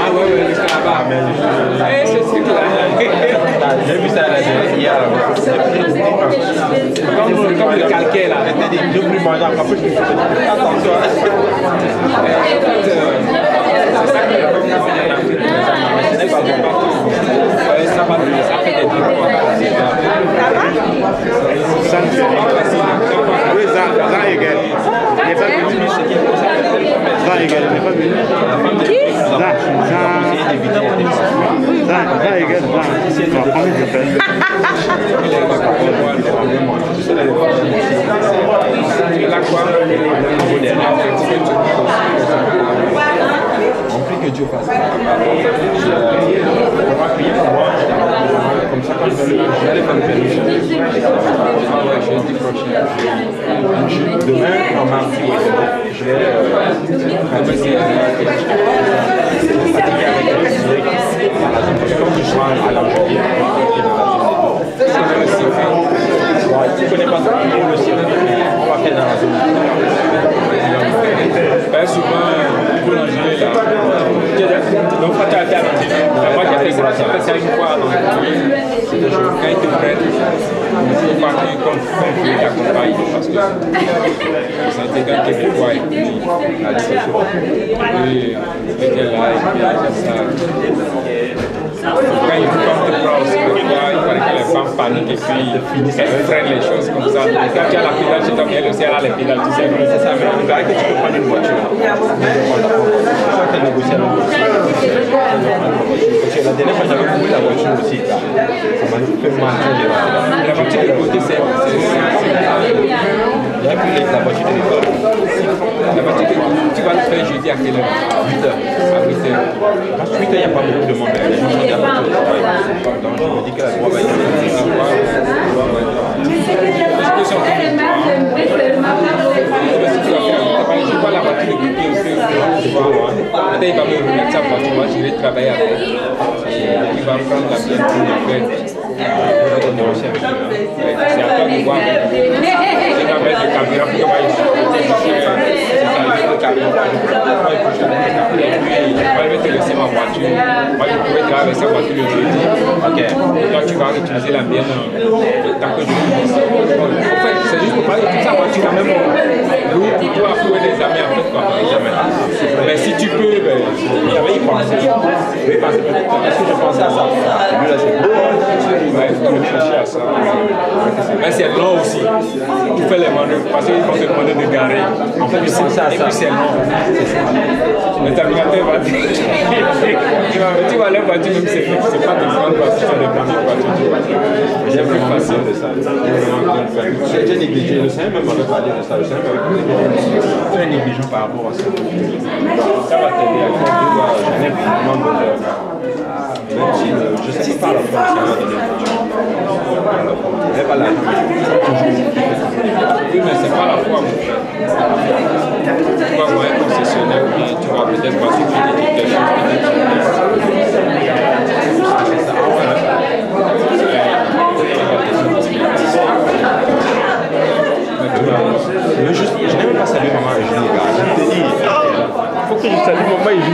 Ah ouais, jusqu'à là-bas. J'ai vu ça hier. Comme le calquet là, c'était des deux plus mangeants. Après, je me suis dit, attention. C'est ça que ce n'est pas bon partout. Ça fait des trucs. Ça ne fait pas facile. Oui, ça égale. Il n'est pas venu. Ça égale, il n'est pas venu. Qui? Ça égale. On prie que Dieu fasse. On va prier pour moi. Comme ça, quand je vais aller faire le permission. Jeudi prochain. Demain, en mardi, je vais pratiquer avec comme je suis à l'Angélien, tu ne connais pas trop le ciel, on va faire dans la zone. Souvent, pour l'Angélien, là, donc quand tu as été à l'Angélien, moi j'ai fait ça une fois à l'Angélien, c'était chaud. Quand il était prêt, il faut partir comme je t'accompagne parce que je sentais qu'un Québécois et puis la discussion. Et j'étais là et puis ça. Quand il faut te prendre aussi, il fallait que les femmes paniquent et puis elles freinent les choses comme ça. Quand tu as la pédale, je t'en viens aussi, elle a les pédales, tu sais. C'est ça, mais il paraît que tu peux prendre une voiture. C'est ça que tu as négocié avec moi. La dernière fois, j'avais compris la voiture aussi. Ça m'a fait mal. La voiture de côté, c'est. J'avais pris la voiture de l'école. La voiture que tu vas le faire jeudi à quelle heure? 8h. À 8h. Parce que 8h, il n'y a pas beaucoup de monde. Les gens sont déjà partis au travail. Donc je me dis que la voie va être je vois la voiture de côté aussi. Peut-être il va me remettre ça parce que moi je vais travailler avec lui. Il va prendre la bière pour le faire. C'est à toi de voir. Je vais mettre le caméra pour que moi je vais te laisser ma voiture. Moi je pourrais travailler avec sa voiture le jeudi. Ok. Toi tu vas utiliser la mienne tant que je finis. En fait, c'est juste pour parler de toute sa voiture quand même. Pour toi, trouver des amis en fait quoi. Jamais. Mais si tu peux, il y avait y penser. Oui, parce que est-ce que je pensais à ça? Lui là c'est beau. Ouais, il faut réfléchir à ça. Mais c'est long aussi. Tu fais les manœuvres parce qu'ils vont te demander de garer. En plus, et puis c'est long. Le terminateur va dire. Tu vas aller en voiture même c'est pas de prendre parce que tu as des premières voitures. J'ai plus facile de ça. J'ai négligé. Le Seigneur même m'avait parlé de ça. Le Seigneur m'avait parlé. Tu es négligent par rapport à ça. Ça va t'aider à faire deux doigts. J'en ai vraiment besoin. Même si je ne sais pas la foi, ça va donner je n'ai pas l'argent. Oui, mais ce n'est pas la foi. Tu vas voir un concessionnaire et tu vas peut-être voir si tu dis quelque chose. Je n'ai même pas salué maman et je dis, je te dis, il faut que je salue maman et je dis.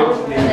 Ok.